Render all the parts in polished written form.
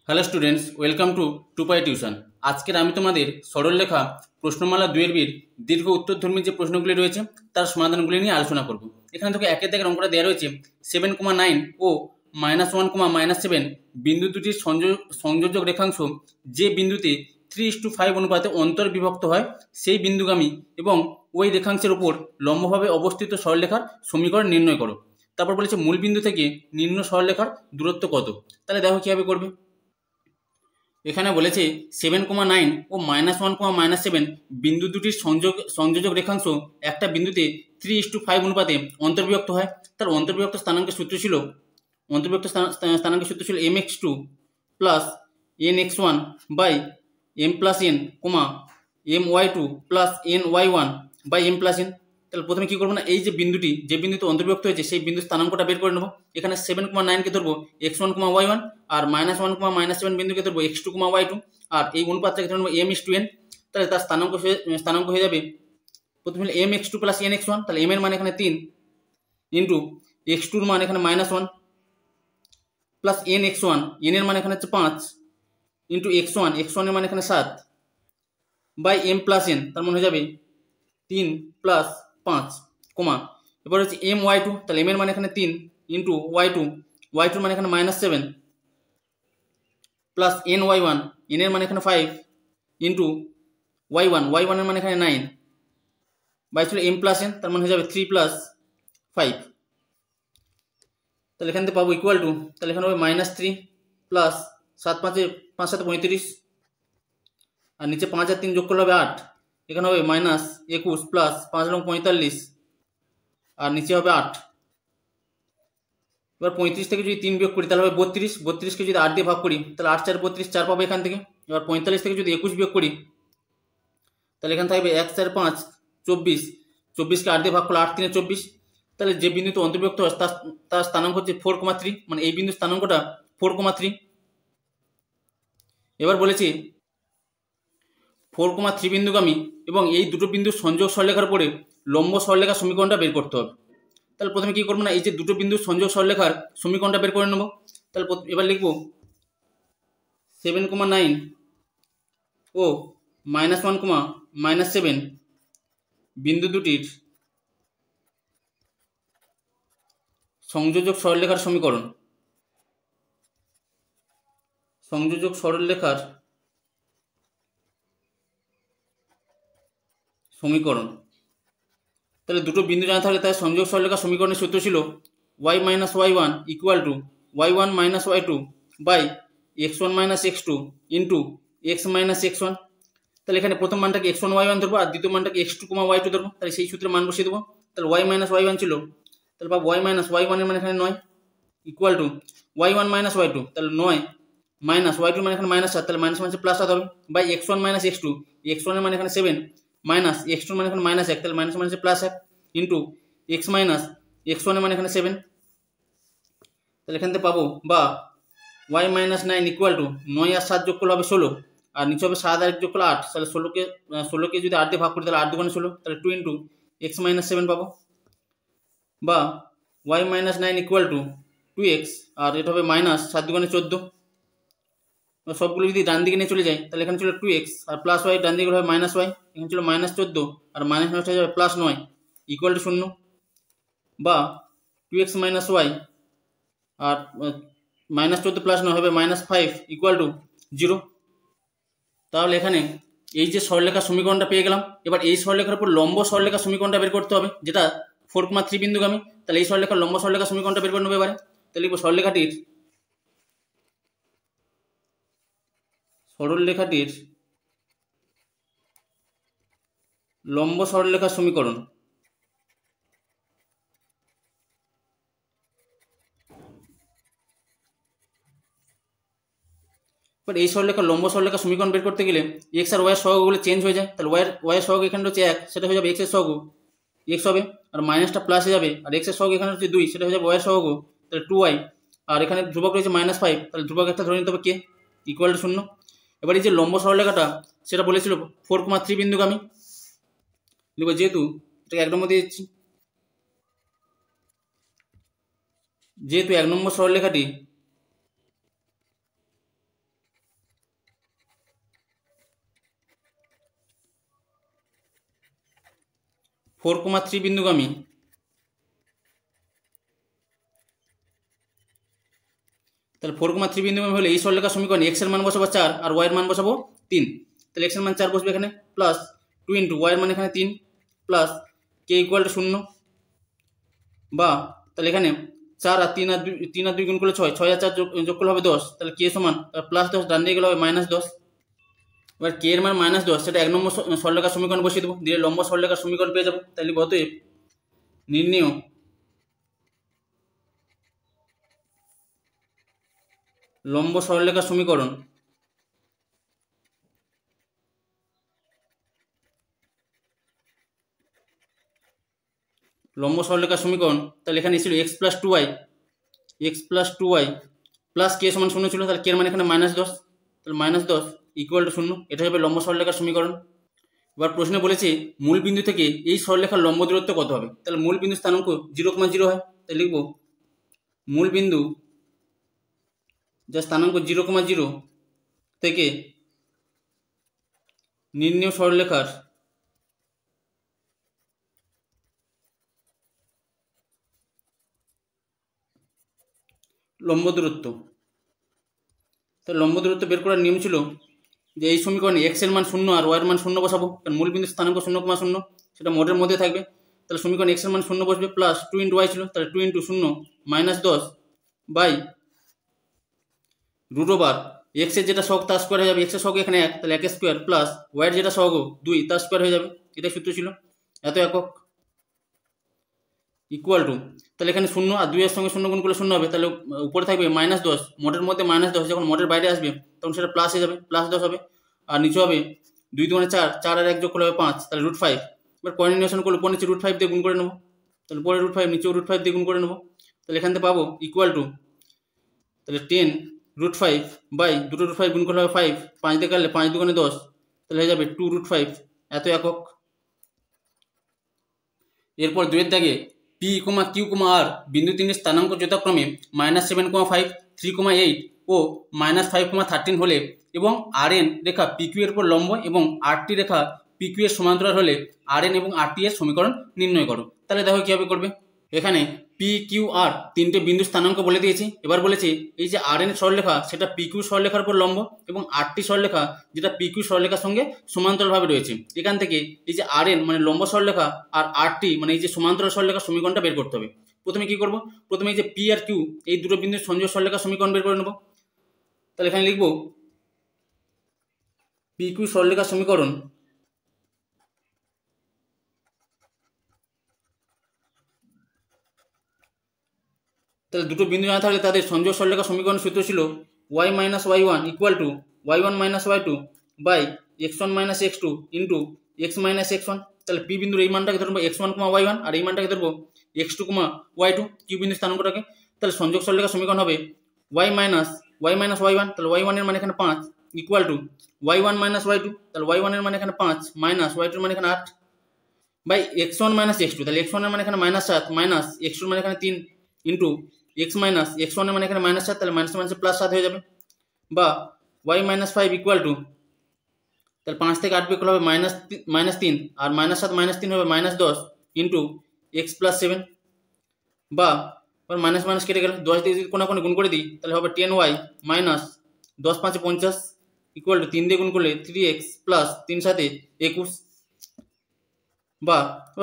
Hello students, welcome to Tupai tuition. আজকের আমি তোমাদের সরলরেখা প্রশ্নমালা 2 এর বির দীর্ঘ উত্তরধর্মী যে প্রশ্নগুলি রয়েছে তার সমাধানগুলি নিয়ে আলোচনা করব। এখানে তোকে একের দাগের অঙ্কটা দেওয়া রয়েছে 7,9 ও -1,-7 বিন্দু দুটির সংযোজক রেখাংশ যে বিন্দুতে 3:5 অনুপাতে অন্তর বিভক্ত হয় সেই বিন্দুগামী এবং ওই রেখাংশের উপর লম্বভাবে অবস্থিত সরলরেখার সমীকরণ নির্ণয় করো। তারপর বলেছে মূল বিন্দু থেকে নিম্ন সরলরেখার দূরত্ব কত। তাহলে দেখো কিভাবে করবে। এখানে বলেছে 7,9 ও -1,-7 বিন্দু দুটির সংযোজক রেখাংশ একটা বিন্দুতে 3:5 অনুপাতে অন্তর্বিভক্ত হয়। তার অন্তর্বিভক্ত স্থানাঙ্কের সূত্র ছিল mx2 plus nx1 by m plus n my2 plus ny1 by m plus n। তাহলে প্রথমে কি করবো না, এই যে বিন্দুতে অন্তর্বিভক্ত হয়েছে সেই বিন্দুর স্থানাঙ্কটা বের করে নেবো। এখানে 7,9 কে ধরবো x1, y1, আর -1, -7 বিন্দুকে ধরবো x2, y2, আর এই অনুপাতটাকে ধরবো m:n। তাহলে তার স্থানাঙ্ক হয়ে যাবে প্রথমে mx2 প্লাস nx1। তাহলে m এর মান এখানে 3 ইন্টু x2 এর মান এখানে -1 প্লাস nx1, n এর মান এখানে হচ্ছে 5 ইন্টু x1 এর মান এখানে 7 বাই m প্লাস n। তার মানে হয়ে যাবে 3 প্লাস 5 এবার হচ্ছে my2। তাহলে m এর মান এখানে 3 ইন্টু y2 এর মান এখানে -7 প্লাস ny1, n এর মান এখানে 5 ইন্টু y1 এর মান এখানে 9 বাই ছিল m প্লাস n। তার মানে হয়ে যাবে 3 প্লাস 5। তাহলে এখান থেকে পাবো ইকুয়াল টু, তাহলে এখানে হবে -3 প্লাস 7 5 7 35, আর নিচে 5 আর 3 যোগ করলে হবে 8। এখানে হবে -21 প্লাস 5 45, আর নিচে হবে 8। এবার 35 থেকে যদি 3 বিয়োগ করি তাহলে হবে 32 কে যদি 8 দিয়ে ভাগ করি তাহলে 8 4 32, 4 পাবো এখান থেকে। এবার 45 থেকে যদি 21 বিয়োগ করি তাহলে এখানে থাকবে 1 4 5 24, 24 কে 8 দিয়ে ভাগ করলে 8 3 24। তাহলে যে বিন্দুতে অন্তর্বিভক্ত হয় তার স্থানাঙ্ক হচ্ছে 4,3, মানে এই বিন্দুর স্থানাঙ্কটা 4,3। এবার বলেছি 4,3 বিন্দুগামী এবং এই দুটো বিন্দুর সংযোগ সরলরেখার উপরে লম্ব সরলরেখার সমীকরণটা বের করতে হবে। তাহলে প্রথমে কি করবো না, এই যে দুটো বিন্দুর সংযোগ সরলরেখার সমীকরণটা বের করে নেব। তাহলে এবার লিখবো 7,9 ও -1,-7 বিন্দু দুটির সংযোজক সরলরেখার সমীকরণ। তাহলে দুটো বিন্দু জানা থাকলে তার সংযোগ সরলরেখার সমীকরণের সূত্র ছিল y - y1 equal to y1 - y2 by x1 - x2 into x - x1। তাহলে এখানে প্রথম মানটাকে x1 y1 ধরবো আর দ্বিতীয় মানটাকে x2 y2 ধরবো। তাহলে সেই সূত্রে মান বসিয়ে দেবো। তাহলে y - y1 ছিল, তাহলে পাবো y - y1 এর মান এখানে 9 ইকুয়াল টু y1 - y2, তাহলে 9 মাইনাস y2 মানে এখানে -7, তাহলে মাইনাস মানে প্লাস 7 হবে বাই x1 - x2, x1 এর মানে এখানে 7 মাইনাস x2 মানে এখানে -1, তাহলে মাইনাস মানে plus 1 into x minus x1 এর মানে এখানে 7। তাহলে এখান থেকে পাবো বা y - 9 ইকুয়াল টু 9 আর 7 যোগ করলে হবে 16, আর নিচে হবে 7 আর 1 যোগ করলে 8। তাহলে 16কে যদি 8 দিয়ে ভাগ করি তাহলে 8 দুগুণে 16, তাহলে 2 ইন্টু x - 7 পাবো বা y - 9 ইকুয়াল টু 2x, আর এটা হবে -7 দুগুণে 14। সবগুলো যদি ডান দিকে নিয়ে চলে যায় তাহলে এখানে ছিল 2x আর প্লাস y, ডান দিকে হবে -y, এখানে ছিল -14 আর -9 হয়ে যাবে +9 ইকুয়াল টু 0 বা 2x - y আর -14 + 9 হবে -5 ইকুয়াল টু 0। তাহলে এখানে এই যে সরলরেখার সমীকরণটা পেয়ে গেলাম। এবার এই সরলরেখার উপর লম্ব সরলরেখার সমীকরণটা বের করতে হবে, যেটা 4,3 বিন্দুগামী। তাহলে এই সরলরেখার লম্ব সরলরেখার সমীকরণটা বের করে নেবো এবারে। তাহলে লিখবো সরলরেখাটির লম্ব সরলরেখার সমীকরণ। এবার এই সরলরেখার লম্ব সরলরেখার সমীকরণ বের করতে গেলে x আর y এর সহগগুলো চেঞ্জ হয়ে যায়। তাহলে y এর সহগ এখানে হচ্ছে 1, সেটা হয়ে যাবে x এর সহগ x হবে, আর মাইনাসটা প্লাস হয়ে যাবে, আর x এর সহগ এখানে হচ্ছে 2, সেটা হয়ে যাবে y এর সহগ, তাহলে 2y, আর এখানে ধ্রুবক রয়েছে -5, তাহলে ধ্রুবক একটা ধরে নিতে হবে k ইকুয়াল টু 0। এবার এই যে লম্ব সরলরেখাটা সেটা বলেছিল 4,3 বিন্দুগামী। লিখবো যেহেতু এটাকে 1 নম্বর দিয়ে দিচ্ছি, যেহেতু 1 নম্বর সরলরেখাটি 4,3 বিন্দুগামী তাহলে 4,3 বিন্দুগামী হলে এই সরলরেখার সমীকরণ এক্স এর মান বসাবো 4 আর ওয়াই এর মান বসাবো 3। তাহলে এক্স এর মান 4 বসবে এখানে প্লাস 2 ইন্টু ওয়াই এর মান এখানে 3 প্লাস কে ইকুয়াল টু 0 বা তাহলে এখানে 4 আর 3 আর 2 গুণ করলে 6, 6 আর 4 যোগ করলে হবে 10। তাহলে কে সমান প্লাস 10 ডান দিকে গেলে হবে -10। এবার কে এর মান -10 সেটা 1 নম্বর সরলরেখার সমীকরণ বসিয়ে দেবো, দিয়ে লম্ব সরলরেখার সমীকরণ পেয়ে যাবো। তাহলে অতএব নির্ণেয় লম্ব সরলরেখার সমীকরণ তাহলে এখানে ছিল x প্লাস 2y প্লাস কে সমান 0 ছিল, তাহলে কে এর মান এখানে -10, তাহলে -10 ইকুয়াল টু 0। এটা হবে লম্ব সরলরেখার সমীকরণ। এবার প্রশ্নে বলেছে মূল বিন্দু থেকে এই সরলরেখার লম্ব দূরত্ব কত হবে। তাহলে মূল বিন্দু স্থানাঙ্ক 0,0 হয়, তাহলে লিখব মূল বিন্দু যা স্থানাঙ্ক 0,0 থেকে নির্ণেয় সরলরেখার লম্ব দূরত্ব। তাহলে লম্ব দূরত্ব বের করার নিয়ম ছিল যে এই সমীকরণে এক্স এর মান 0 আর ওয়াই এর মান 0 বসাবো, কারণ মূল বিন্দু স্থানাঙ্ক 0,0 সেটা মোডের মধ্যে থাকবে। তাহলে সমীকরণ এক্স এর মান 0 বসবে প্লাস 2 ইন্টু ওয়াই ছিল, তাহলে 2 into 0 -10 by root over X এর যেটা সহগ তার স্কোয়ার হয়ে যাবে, এক্স এর সহগ এখানে 1, তাহলে 1 স্কোয়ার প্লাস ওয়াই এর যেটা সহগ 2 তার স্কোয়ার হয়ে যাবে। এটাই সূত্র ছিল, এত একক ইকুয়াল টু, তাহলে এখানে 0 আর 2 এর সঙ্গে 0 গুণ করলে 0 হবে, তাহলে উপরে থাকবে -10, মোটের মধ্যে -10, যখন মোটের বাইরে আসবে তখন সেটা প্লাস হয়ে যাবে, +10 হবে। আর নিচে হবে 2 2 4, 4 আর 1 যোগ করলে হবে 5, তাহলে √5। এবার কোঅর্ডিনেশন করলে উপর নিচে √5 দিয়ে গুণ করে নেবো, তাহলে উপরে √5 নিচেও √5 দিয়ে গুণ করে নেবো। তাহলে এখান থেকে পাবো ইকুয়াল টু, তাহলে 10 √5 বাই দুটো √5 গুণ করলে হবে 5, 5 দিয়ে কাটলে 5 2 10, তাহলে হয়ে যাবে 2 √5 এত একক। এরপর 2 এর দাগে P, Q, R বিন্দু তিনের স্থানাঙ্ক যথাক্রমে -7,5, 3,8 ও -5,13 হলে এবং RN রেখা PQ এর উপর লম্ব এবং RT রেখা PQ এর সমান্তরাল হলে RN এবং RT এর সমীকরণ নির্ণয় করো। তাহলে দেখো কিভাবে করবে। এখানে PQR তিনটে বিন্দু স্থানাঙ্ক বলে দিয়েছি। এবার বলেছি এই যে RN সরলরেখা সেটা PQ সরলরেখার উপর লম্ব এবং RT সরলরেখা যেটা PQ সরলরেখার সঙ্গে সমান্তরালভাবে রয়েছে। এখান থেকে এই যে RN মানে লম্ব সরলরেখা আর RT মানে এই যে সমান্তরাল সরলরেখার সমীকরণটা বের করতে হবে। প্রথমে কি করব, প্রথমে এই যে P আর Q এই দুটো বিন্দুর সংযোগ সরলরেখার সমীকরণ বের করে নেব। তাহলে এখানে লিখব PQ সরলরেখার সমীকরণ তাহলে দুটো বিন্দু জানা থাকলে তাদের সংযোগ সরলরেখার সমীকরণ সূত্র ছিল y - y1 equal to y1 - y2 by x1 - x2 into x - x1। তাহলে P বিন্দুর এই মানটাকে ধরবো x1, y1 আর এই মানটাকে ধরবো x2, y2 Q বিন্দু স্থানাঙ্কটাকে। তাহলে সংযোগ সরলরেখার সমীকরণ হবে y - y1, তাহলে y1 এর মান এখানে 5 ইকুয়াল টু y1 - y2, তাহলে y1 এর মান এখানে 5 মাইনাস y2 এর মান এখানে 8 বাই x1 - x2, তাহলে x1 এর মান এখানে -7 মাইনাস x2 এর মান এখানে 3 ইন্টু x মাইনাস x1 এর মানে এখানে -7, তাহলে মাইনাস মাইনাসে +7 হয়ে যাবে বা y - 5 ইকুয়াল টু, তাহলে 5 থেকে 8 বিয়োগ করলে হবে -3 আর -7 - 3 হবে -10 ইন্টু x + 7 বা মাইনাস মাইনাস কেটে গেল 10 দিয়ে যদি কোনাকুনি গুণ করে দিই তাহলে হবে 10y মাইনাস 10 5 50 ইকুয়াল টু 3 দিয়ে গুণ করলে 3x প্লাস 3 7 21 বা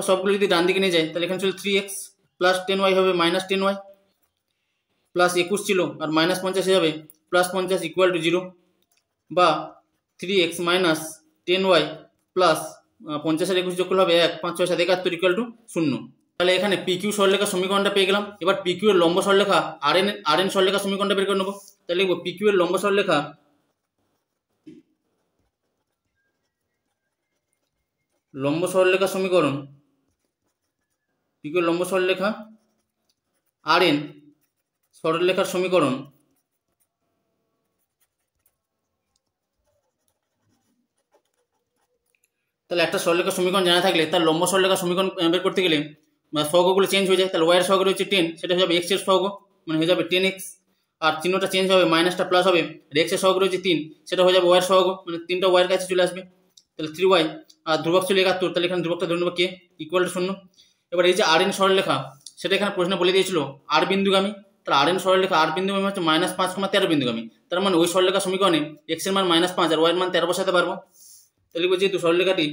সবগুলো যদি ডান দিকে নিয়ে যায় তাহলে এখানে ছিল 3x প্লাস 10y হবে -10y প্লাস 21 ছিল আর -50 হয়ে যাবে +50 ইকুয়াল টু 0 বা 3x মাইনাস 10y প্লাস 50 আর 21 যোগ করলে হবে 1, 5 6 7 71 ইকুয়াল টু 0। তাহলে এখানে PQ সরলরেখার সমীকরণটা পেয়ে গেলাম। এবার PQ এর লম্ব সরলরেখা RN সরলরেখার সমীকরণটা বের করে নেব। তাহলে লিখব PQ এর লম্ব সরলরেখা সমীকরণ PQ এর লম্ব সরলরেখা RN সরলরেখার সমীকরণ তাহলে একটা সরলরেখার সমীকরণ জানা থাকলে তার লম্ব সরলরেখার সমীকরণ বের করতে গেলে সহগগুলো চেঞ্জ হয়ে যায়। তাহলে ওয়াই এর সহগ রয়েছে 10, সেটা হয়ে যাবে x এর সহগ মানে হয়ে যাবে 10x আর চিহ্নটা চেঞ্জ হবে মাইনাসটা প্লাস হবে আর x এর সহগ রয়েছে 3, সেটা হয়ে যাবে ওয়াই এর সহগ মানে 3টা ওয়াই এর কাছে চলে আসবে। তাহলে 3y, আর ধ্রুবক ছিল 71, তাহলে এখানে ধ্রুবকটা ধরে নেবো কে ইকুয়াল টু 0। এবার এই যে RN সরলরেখা সেটা এখানে প্রশ্নে বলে দিয়েছিল আর বিন্দুগামী, তাহলে RN সরলরেখা আর বিন্দুগামী হচ্ছে -5, 13 বিন্দুগামী, তার মানে ওই সরলরেখা সমীকরণে x এর মান -5 আর y এর মান 13 বসাতে পারবো। তাহলে লিখবো যেহেতু সরলরেখাটি,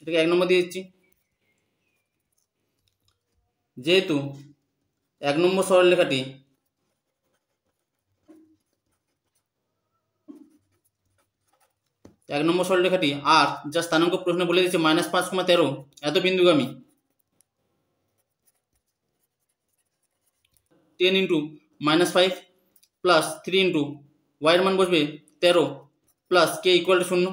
এটাকে 1 নম্বর দিয়ে দিচ্ছি, যেহেতু 1 নম্বর সরলরেখাটি আর যা স্থানাঙ্ক প্রশ্নে বলে দিচ্ছে -5, 13 এত বিন্দুগামী, 10 × -5 প্লাস 3 × y এর মান বসবে 13 প্লাস k ইকুয়াল টু 0,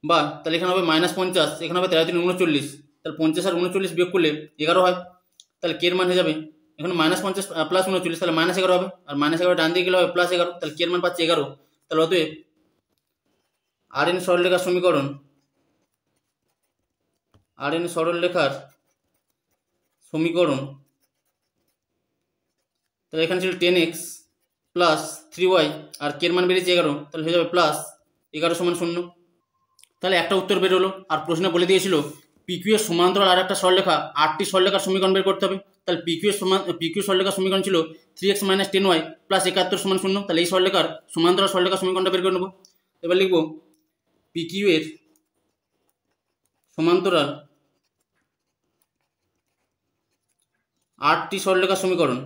বা তাহলে এখানে হবে -50, এখানে হবে 13 × 3 = 39, তাহলে 50 আর 39 বিয়োগ করলে 11 হয়, তাহলে k এর মান হয়ে যাবে এখানে -50 প্লাস 39, তাহলে -11 হবে, আর -11 ডান দিকে গেলে হবে +11, তাহলে k এর মান পাচ্ছি 11। তাহলে অতএব RN সরলরেখার সমীকরণ, RN সরলরেখার সমীকরণ, তাহলে এখানে ছিল 10x প্লাস 3y আর k এর মান বেরিয়েছে 11, তাহলে হয়ে যাবে +11 = 0। তাহলে একটা উত্তর বেরোলো। আর প্রশ্নে বলে দিয়েছিল PQ এর সমান্তরাল আর একটা সরলরেখা 8টি সরলরেখার সমীকরণ বের করতে হবে। তাহলে PQ সরলরেখার সমীকরণ ছিল 3x - 10y + 71 = 0। তাহলে এই সরলরেখার সমান্তরাল সরলরেখার সমীকরণটা বের করে নেব। এবার লিখব PQ এর সমান্তরাল 8টি সরলরেখার সমীকরণ,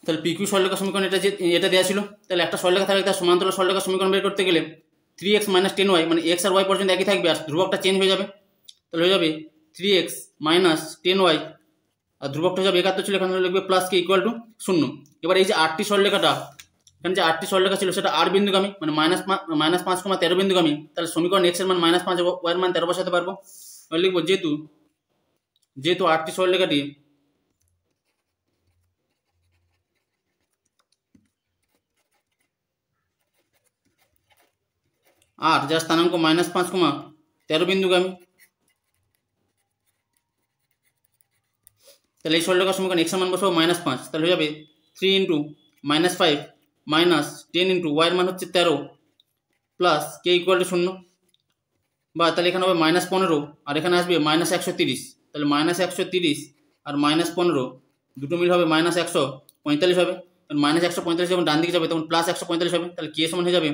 তাহলে PQ সরলরেখার সমীকরণ এটা দেওয়া ছিল। তাহলে একটা সরলরেখা থাকলে তার সমান্তরাল সরলরেখার সমীকরণ বের করতে গেলে 3x - 10y মানে x আর y পর্যন্ত একই থাকবে, আর ধ্রুবকটা চেঞ্জ হয়ে যাবে। তাহলে হয়ে যাবে 3x - 10y আর ধ্রুবকটা হয়ে যাবে 71 ছিল, এখানে লিখবে +k ইকুয়াল টু 0। এবার এই যে 8টি সরলরেখাটা, এখানে যে 8টি সরলরেখা ছিল সেটা আর বিন্দুগামী মানে -5, 13 বিন্দুগামী, তাহলে সমীকরণ x এর মান -5 y এর মান 13 বসাতে পারবো। এবার লিখবো যেহেতু 8টি সরলরেখাটি আর যার স্থানাঙ্ক -5, 13 বিন্দুগামী, তাহলে এই সরলরেখার সমীকরণ x এর মান বসাবো -5, তাহলে হয়ে যাবে 3 × -5 - 10 × y এর মান হচ্ছে 13 প্লাস k ইকুয়াল টু 0, বা তাহলে এখানে হবে -15 আর এখানে আসবে -130, তাহলে -130 আর -15 দুটো মিল হবে -145 হবে, -145 যখন ডান দিকে যাবে তখন +145 হবে, তাহলে k সমান হয়ে যাবে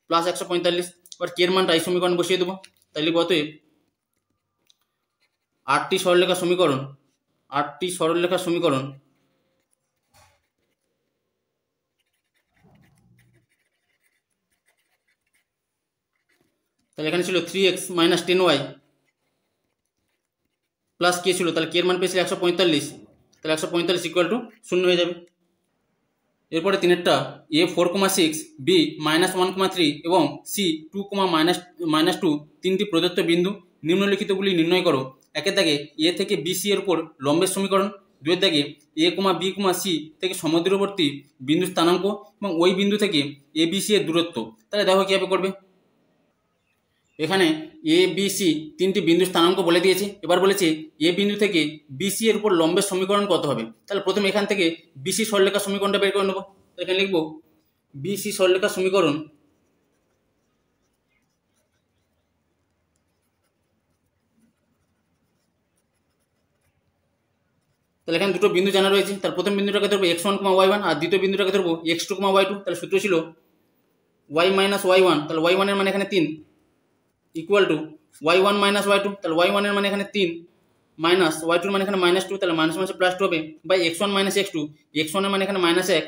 +145। এবার k এর মানটা এই সমীকরণ বসিয়ে দেবো। তাহলে অতএব 8টি সরলরেখার সমীকরণ, তাহলে এখানে ছিল 3x - 10y প্লাস k ছিল, তাহলে k এর মান পেয়েছিল 145, তাহলে 145 ইকুয়াল টু 0 হয়ে যাবে। এরপরে তিনেরটা a 4,6 b -1,3 এবং c 2, -2 তিনটি প্রদত্ত বিন্দু, নিম্নলিখিতগুলি নির্ণয় করো। একের দাগে a থেকে bc এর উপর লম্বের সমীকরণ, দুয়ের দাগে a, b, c থেকে সমদ্বিরবর্তী বিন্দু স্থানাঙ্ক এবং ওই বিন্দু থেকে abc এর দূরত্ব। তাহলে দেখো কীভাবে করবে। এখানে এ বি সি তিনটি বিন্দু স্থানাঙ্ক বলে দিয়েছে। এবার বলেছে এ বিন্দু থেকে বিসি এর উপর লম্বের সমীকরণ কত হবে। তাহলে প্রথমে এখান থেকে বিসি সরলরেখার সমীকরণটা বের করে নেব। এখানে লিখব বিসি সরলরেখার সমীকরণ, তাহলে এখানে দুটো বিন্দু জানা রয়েছে। তার প্রথম বিন্দুটাকে ধরবো x1, y1 আর দ্বিতীয় বিন্দুটাকে ধরবো x2, y2। তাহলে সূত্র ছিল y - y1, তাহলে y1 এর মানে এখানে 3 ইকুয়াল টু y1 - y2, তাহলে y1 এর মানে এখানে 3 মাইনাস y2 এর মানে এখানে -2, তাহলে মাইনাস মাইনাসে +2 হবে, বাই x1 - x2, x1 এর মানে এখানে -1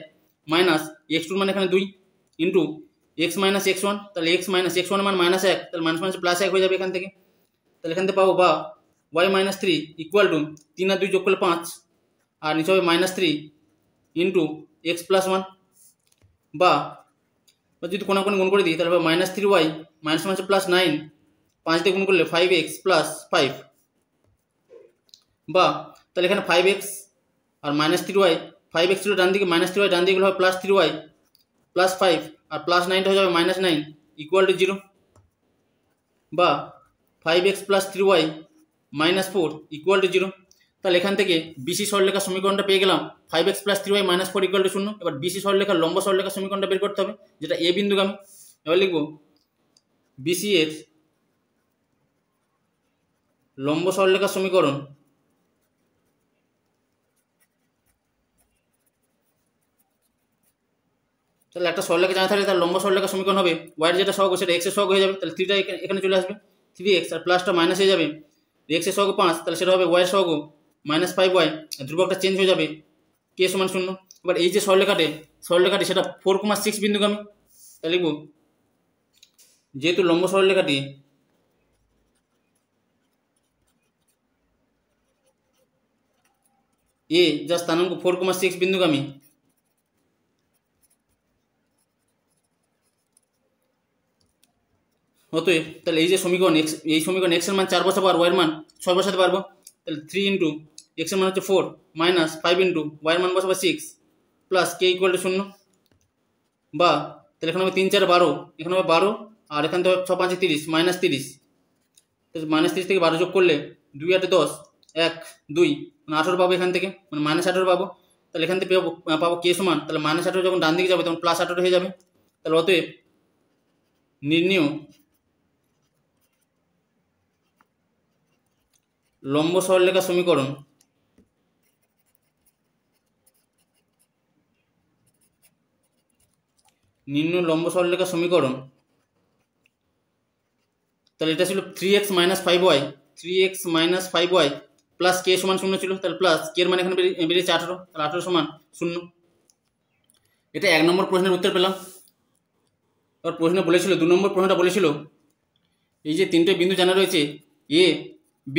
মাইনাস x2 এর মানে এখানে 2 ইন্টু x - x1, তাহলে x - x1 এর মান -1, তাহলে মাইনাস মাইনাসে +1 হয়ে যাবে এখান থেকে। তাহলে এখান থেকে পাবো বা y - 3 ইকুয়াল টু 3 আর 2 যোগ করলে 5, আর নিচে হবে -3 ইন্টু x + 1, বা যদি কোনো গুণ করে দিই তাহলে হবে -3y মাইনাস মাইনাসে +9, 5 দিয়ে গুণ করলে 5x + 5, বা তাহলে এখানে 5x আর -3y, 5x ছিল ডান দিকে, -3y ডান দিকে হবে +3y + 5 আর +9টা হয়ে যাবে -9 ইকুয়াল টু 0, বা 5x + 3y - 4 ইকুয়াল টু 0। তাহলে এখান থেকে বিসি সরলরেখার সমীকরণটা পেয়ে গেলাম 5x + 3y - 4 = 0। এবার বিসি সরলরেখার লম্ব সরলরেখার সমীকরণটা বের করতে হবে, যেটা এ বিন্দুগামী। এবার লিখব বিসি এর লম্ব সরলরেখার সমীকরণ তাহলে একটা সরলরেখা জানা থাকলে তার লম্ব সরলরেখার সমীকরণ হবে y এর যেটা সহগ সেটা x এর সহগ হয়ে যাবে, তাহলে 3টা এখানে চলে আসবে, 3x আর প্লাসটা মাইনাস হয়ে যাবে, x এর সহগ 5 তাহলে সেটা হবে y এর সহগ -5y, ধ্রুবকটা চেঞ্জ হয়ে যাবে k = 0। এবার এই যে সরলরেখাটি সেটা 4,6 বিন্দুগামী। তাহলে লিখব যেহেতু লম্ব সরলরেখাটি এ যার স্থানাঙ্ক 4,6 বিন্দুগামী, অতএব তাহলে এই যে সমীকরণ এই সমীকরণ x এর মান 4 বসাবো আর y এর মান 6 বসাতে পারবো। তাহলে 3 × x এর মান হচ্ছে 4 মাইনাস 5 × y এর মান বসাবো 6 প্লাস k = 0, বা তাহলে এখানে হবে 3 4 12, এখানে হবে 12 আর এখান থেকে 6 5 30 -30, তাহলে -30 থেকে 12 যোগ করলে 2 8 10 1 2 মানে 18 পাবো, এখান থেকে মানে -18 পাবো। তাহলে এখান থেকে পাবো k সমান, তাহলে -18 যখন ডান দিকে যাবে তখন +18 হয়ে যাবে। তাহলে অতএব নির্ণেয় লম্ব সরলরেখার সমীকরণ লম্ব সরলরেখার সমীকরণ তাহলে এটা ছিল 3x - 5y 3x - 5y + k = 0 ছিল, তাহলে প্লাস k এর মান এখানে বেরিয়েছে 18, তাহলে 18 = 0। এটা 1 নম্বর প্রশ্নের উত্তর পেলাম। আর প্রশ্ন বলেছিল 2 নম্বর প্রশ্নটা বলেছিল এই যে তিনটে বিন্দু জানা রয়েছে a b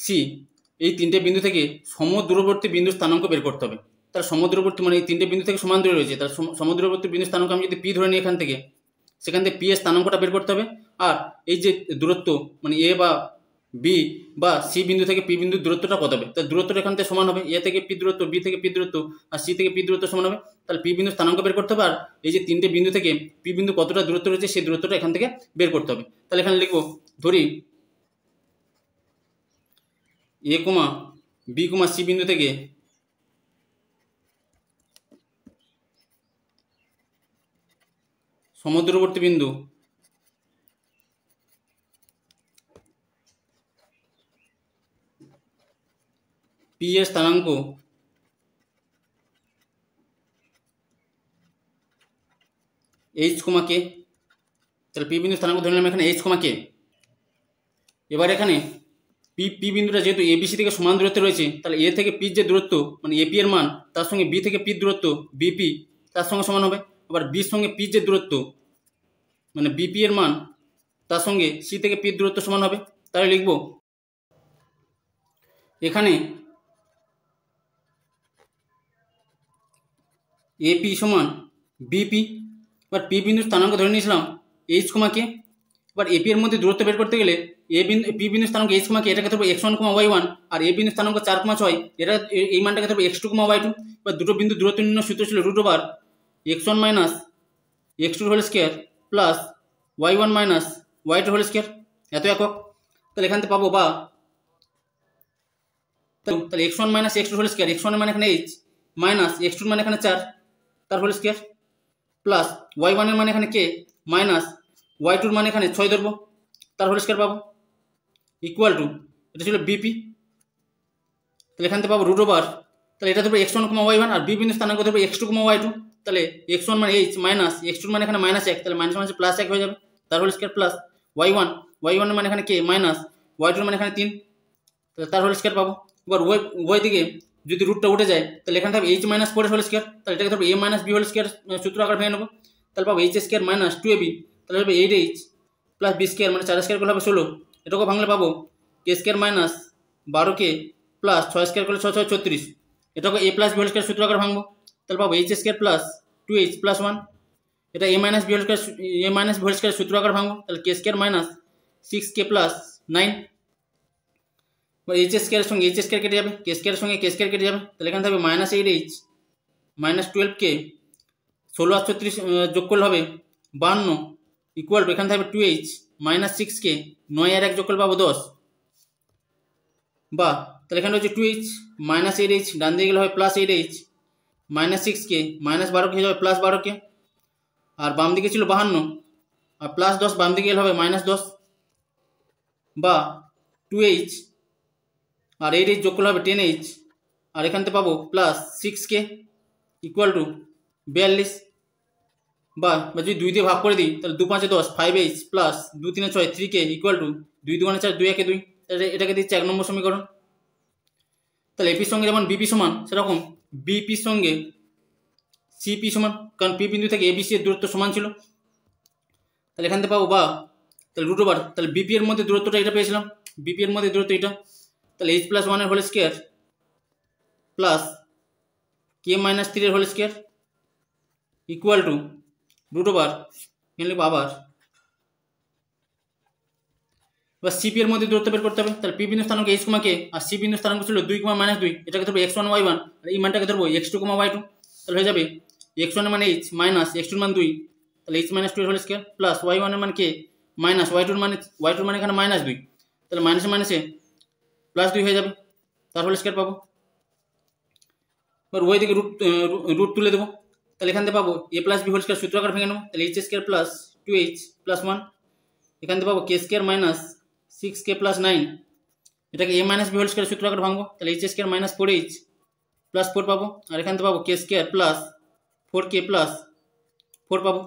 c, এই তিনটে বিন্দু থেকে সমদূরবর্তী বিন্দুর স্থানাঙ্ক বের করতে হবে। তার সমদূরবর্তী মানে এই তিনটে বিন্দু থেকে সমান দূরে রয়েছে, তার সমদূরবর্তী বিন্দুর স্থানাঙ্ক আমি যদি p ধরে নিই এখান থেকে, সেখান থেকে p এর স্থানাঙ্কটা বের করতে হবে। আর এই যে দূরত্ব মানে a বা b বা c বিন্দু থেকে p বিন্দুর দূরত্বটা কত হবে, তার দূরত্বটা এখান থেকে সমান হবে, a থেকে p দূরত্ব, b থেকে p দূরত্ব আর c থেকে p দূরত্ব সমান হবে। তাহলে p বিন্দুর স্থানাঙ্ক বের করতে হবে, আর এই যে তিনটে বিন্দু থেকে p বিন্দু কতটা দূরত্ব রয়েছে সেই দূরত্বটা এখান থেকে বের করতে হবে। তাহলে এখানে লিখবো, ধরি a, b, c বিন্দু থেকে সমদূরবর্তী বিন্দু p এর স্থানাঙ্ক h, k, তাহলে p বিন্দুর স্থানাঙ্ক ধরে নিলাম এখানে h, k। এবার এখানে p বিন্দুটা যেহেতু abc থেকে সমান দূরত্বে রয়েছে, তাহলে a থেকে p যে দূরত্ব মানে ap এর মান তার সঙ্গে b থেকে p দূরত্ব bp তার সঙ্গে সমান হবে। আবার b সঙ্গে p যে দূরত্ব মানে bp এর মান তার সঙ্গে c থেকে p দূরত্ব সমান হবে। তাহলে লিখব এখানে ap = bp। এবার p বিন্দুর স্থানাঙ্ক ধরে নিয়েছিলাম h, k। এবার ap এর মধ্যে দূরত্ব বের করতে গেলে p বিন্দুর স্থানাঙ্ক h, k এটাকে ধরবো x1, y1, আর a বিন্দুর স্থানাঙ্ক 4, 6 এটা এই মানটাকে ধরবো x2, y2। এবার দুটো বিন্দু দূরত্ব নির্ণয় সূত্র ছিল √x1 - x2² plus y1 - y2², এত একক। তাহলে এখান থেকে পাবো, বা তাহলে x1 - x2², x1 এর মানে এখানে h মাইনাস x2 এর মানে এখানে 4 তার হোল স্কয়ার প্লাস y1 এর মানে এখানে k মাইনাস y2 এর মানে এখানে 6 ধরবো তার হোল স্কয়ার পাবো, ইকুয়াল টু এটা ছিল bp। তাহলে এখান থেকে পাবো √, তাহলে এটা ধরবো x1, y1 আর b বিন্দু স্থানাঙ্ক ধরবো x2, y2। তাহলে x1 মানে h মাইনাস x2 মানে এখানে -1, তাহলে মাইনাস মাইনাস প্লাস 1 হয়ে যাবে তার হোল স্কয়ার প্লাস y1 এর মানে এখানে k মাইনাস y2 এর মানে এখানে 3, তাহলে তার হোল স্কয়ার পাবো। এবার উভয় দিকে যদি রুটটা উঠে যায় তাহলে এখানে থাকবে h - 4 হোল স্কয়ার, তাহলে এটাকে ধরবো a - b হোল স্কয়ার সূত্র আকার ভেঙে নেবো। তাহলে পাবো h² - 2ab, তাহলে হবে 8h প্লাস b স্কয়ার মানে 4 স্কয়ার করলে হবে 16, এটাকেও ভাঙলে পাবো k² - 12k প্লাস 6 স্কয়ার করলে 6 6 36, এটাকে a plus b whole square সূত্র আকার ভাঙবো। তাহলে পাবো h² প্লাস 2h প্লাস 1, এটা a - b হোল স্কয়ার সূত্র আকার ভাঙবো। তাহলে k² - 6k প্লাস 9, h² এর সঙ্গে h² কেটে যাবে, k² এর সঙ্গে k² কেটে যাবে, তাহলে এখানে থাকবে -8h -12k 16 আর 36 যোগ করলে হবে 52, ইকুয়াল টু এখানে থাকবে 2h -6k 9 আর 1 যোগ করলে পাবো 10, বা তাহলে এখানে হচ্ছে 2h মাইনাস 8h, ডান দিকে গেলে হবে plus 8h, minus 6k minus 12k হয়ে যাবে প্লাস 12k, আর বাম দিকে ছিল 52 আর প্লাস 10 বাম দিকে গেলে হবে মাইনাস 10, বা 2h আর 8h যোগ করলে হবে 10h, আর এখান থেকে পাবো প্লাস 6k ইকুয়াল টু 42, বা যদি 2 দিয়ে ভাগ করে দিই তাহলে 2 5 10 5h plus 2 3 6 3k equal two 2 2 4 2 1 2, এটাকে দিচ্ছে 1 নম্বর সমীকরণ। তাহলে এপির সঙ্গে যেমন বিপি সমান সেরকম বিপির সঙ্গে সিপি সমান, কারণ পি বিন্দু থেকে এবিসি এর দূরত্ব সমান ছিল। তাহলে এখান থেকে পাবো বা তাহলে রুট ওভার, তাহলে বিপি এর মধ্যে দূরত্বটা এটা পেয়েছিলাম, বিপি এর মধ্যে দূরত্ব এটা, তাহলে h প্লাস 1 এর whole square plus K minus 3 এর whole square equal to root over এখানে লিখবো আবার। এবার সিপি এর মধ্যে দূরত্ব বের করতে হবে, তাহলে পি বিন্দু স্থানাঙ্ক h, কে আর সি বিন্দু স্থানাঙ্ক ছিল 2, -2, এটাকে ধরবো x1 y1 আর এই মানটাকে ধরবো x2, y2, তাহলে হয়ে যাবে x1 এর মান h মাইনাস x2 এর মান 2, তাহলে h মাইনাস 2 এর হোল স্কোয়ার প্লাস y1 এর মান কে মাইনাস y2 এর মান এখানে মাইনাস 2, তাহলে মাইনাসে মাইনাসে প্লাস 2 হয়ে যাবে, তার হোল স্কোয়ার পাবো। এবার ওই দিকে রুট তুলে দেবো, তাহলে এখান থেকে পাবো a plus B whole square, সূত্র আকার ভেঙে নেবো, তাহলে h square plus 2h plus 1, এখান থেকে পাবো কে স্কোয়ার মাইনাস 6k প্লাস 9, এটাকে a minus B whole square সূত্র আকার ভাঙবো, তাহলে h square minus 4h plus 4 পাবো, আর এখান থেকে পাবো কে স্কোয়ার প্লাস 4k প্লাস 4 পাবো।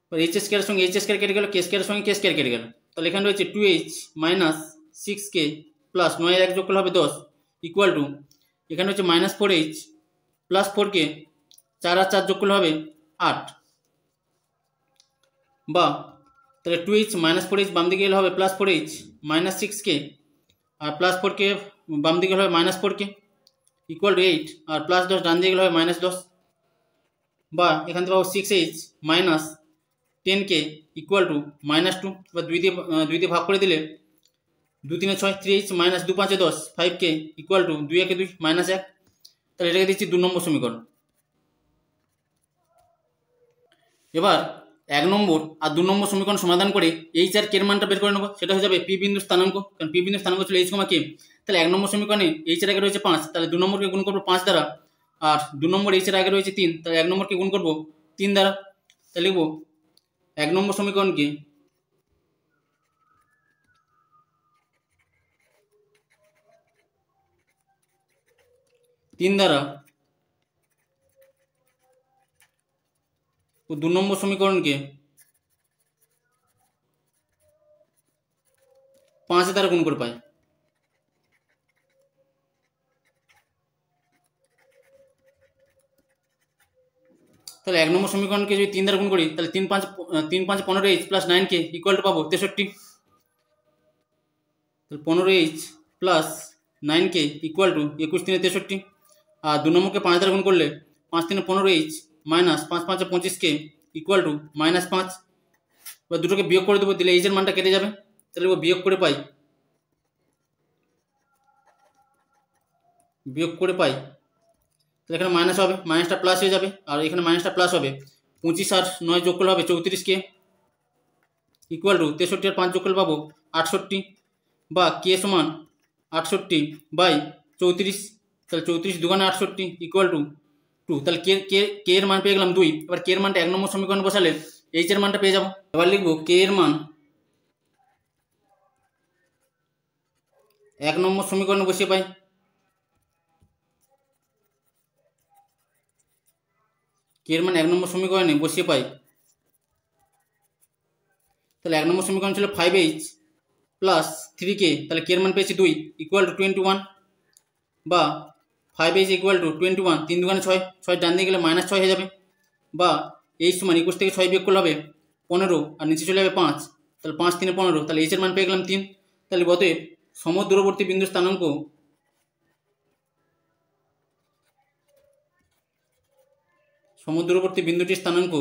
এবার h স্কোয়ারের সঙ্গে h স্কোয়ার কেটে গেল, কে স্কোয়ারের সঙ্গে কে স্কোয়ার কেটে গেল, তাহলে এখানে রয়েছে 2h মাইনাস 6k প্লাস 9 এর 1 যোগ করলে হবে 10 ইকুয়াল টু এখানে হচ্ছে মাইনাস 4h প্লাস 4k, 4 আর 4 যোগ করলে হবে 8, বা তাহলে 2h মাইনাস 4h বাম দিকে গেলে হবে প্লাস 4h মাইনাস 6k আর প্লাস 4k বাম দিকে হবে মাইনাস 4k ইকুয়াল টু 8, আর প্লাস 10 ডান দিকে গেলে হবে মাইনাস 10, বা এখান থেকে পাবো 6h minus 10k equal to minus 2, বা 2 দিয়ে ভাগ করে দিলে 2 3 6 3h minus 2 5 10 5k equal to 2 1 2 minus 1, তাহলে এটাকে দিচ্ছি 2 নম্বর সমীকরণ। এবার 1 নম্বর আর 2 নম্বর সমীকরণ সমাধান করে এইচ আর কে এর মানটা বের করে নেবো, সেটা হয়ে যাবে পি বিন্দু স্থানাঙ্ক, কারণ পি বিন্দু স্থানাঙ্ক ছিল h, কে, তাহলে 1 নম্বর সমীকরণে এইচ এর আগে রয়েছে 5, তাহলে 2 নম্বরকে গুণ করবো 5 দ্বারা, আর 2 নম্বর এইচ এর আগে রয়েছে 3, তাহলে 1 নম্বরকে গুণ করবো 3 দ্বারা, তাহলে লিখবো 1 নম্বর সমীকরণকে 3 দ্বারা ও 2 নম্বর সমীকরণকে 5 দ্বারা গুণ করে পাই। তাহলে 1 নম্বর সমীকরণকে যদি 3 দ্বারা গুণ করি তাহলে 3 5 15h plus 9k equal to পাবো 63, তাহলে 15h plus 9k equal to 21 3 63, আর 2 নম্বরকে 5 দ্বারা গুণ করলে 5 3 15h minus 5 5 25k equal to minus 5, এবার দুটোকে বিয়োগ করে দেবো, দিলে h এর মানটা কেটে যাবে, তাহলে বিয়োগ করে পাই তাহলে এখানে মাইনাস হবে, মাইনাসটা প্লাস হয়ে যাবে, আর এখানে মাইনাসটা প্লাস হবে, 25 আর 9 যোগ করলে হবে 34k ইকুয়াল টু 63 আর 5 যোগ করলে পাবো 68, বা কে সমান 68 বাই 34, তাহলে 34 দুগুণে 68 ইকুয়াল টু 2, তাহলে কে এর মান পেয়ে গেলাম 2, এবার কে এর মানটা 1 নম্বর সমীকরণে বসালে এইচ এর মানটা পেয়ে যাবো, এবার লিখবো কে এর মান 1 নম্বর সমীকরণে বসিয়ে পাই, কে এর মান 1 নম্বর সমীকরণে বসিয়ে পাই, তাহলে 1 নম্বর সমীকরণ ছিল 5h প্লাস 3k, তাহলে কে এর মান পেয়েছি 2 ইকুয়াল টু 21, বা 5h ইকুয়াল টু 21, 3 দুগুণে 6, 6 ডান দিকে গেলে মাইনাস 6 হয়ে যাবে, বা h সমান 21 থেকে 6 বিয়োগ করলে হবে 15, আর নিচে চলে যাবে 5, তাহলে 5 3 15, তাহলে h এর মান পেয়ে গেলাম 3, তাহলে অতএব সমদূরবর্তী বিন্দুর স্থানাঙ্ক সমদূরবর্তী বিন্দুটির স্থানাঙ্ক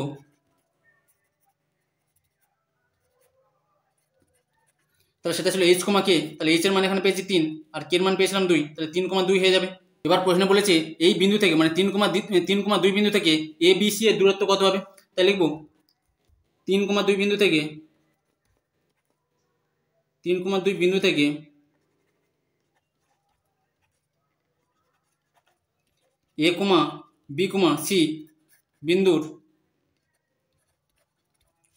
তাহলে সেটা ছিল h, কে, তাহলে h এর মান এখানে পেয়েছি 3 আর কে এর মান পেয়েছিলাম 2, তাহলে 3,2 হয়ে যাবে। এবার প্রশ্ন বলেছে এই বিন্দু থেকে মানে 3,2 বিন্দু থেকে এ বি সি এর দূরত্ব কত হবে, তাই লিখবো 3,2 বিন্দু থেকে এ কমা বি কমা সি বিন্দুর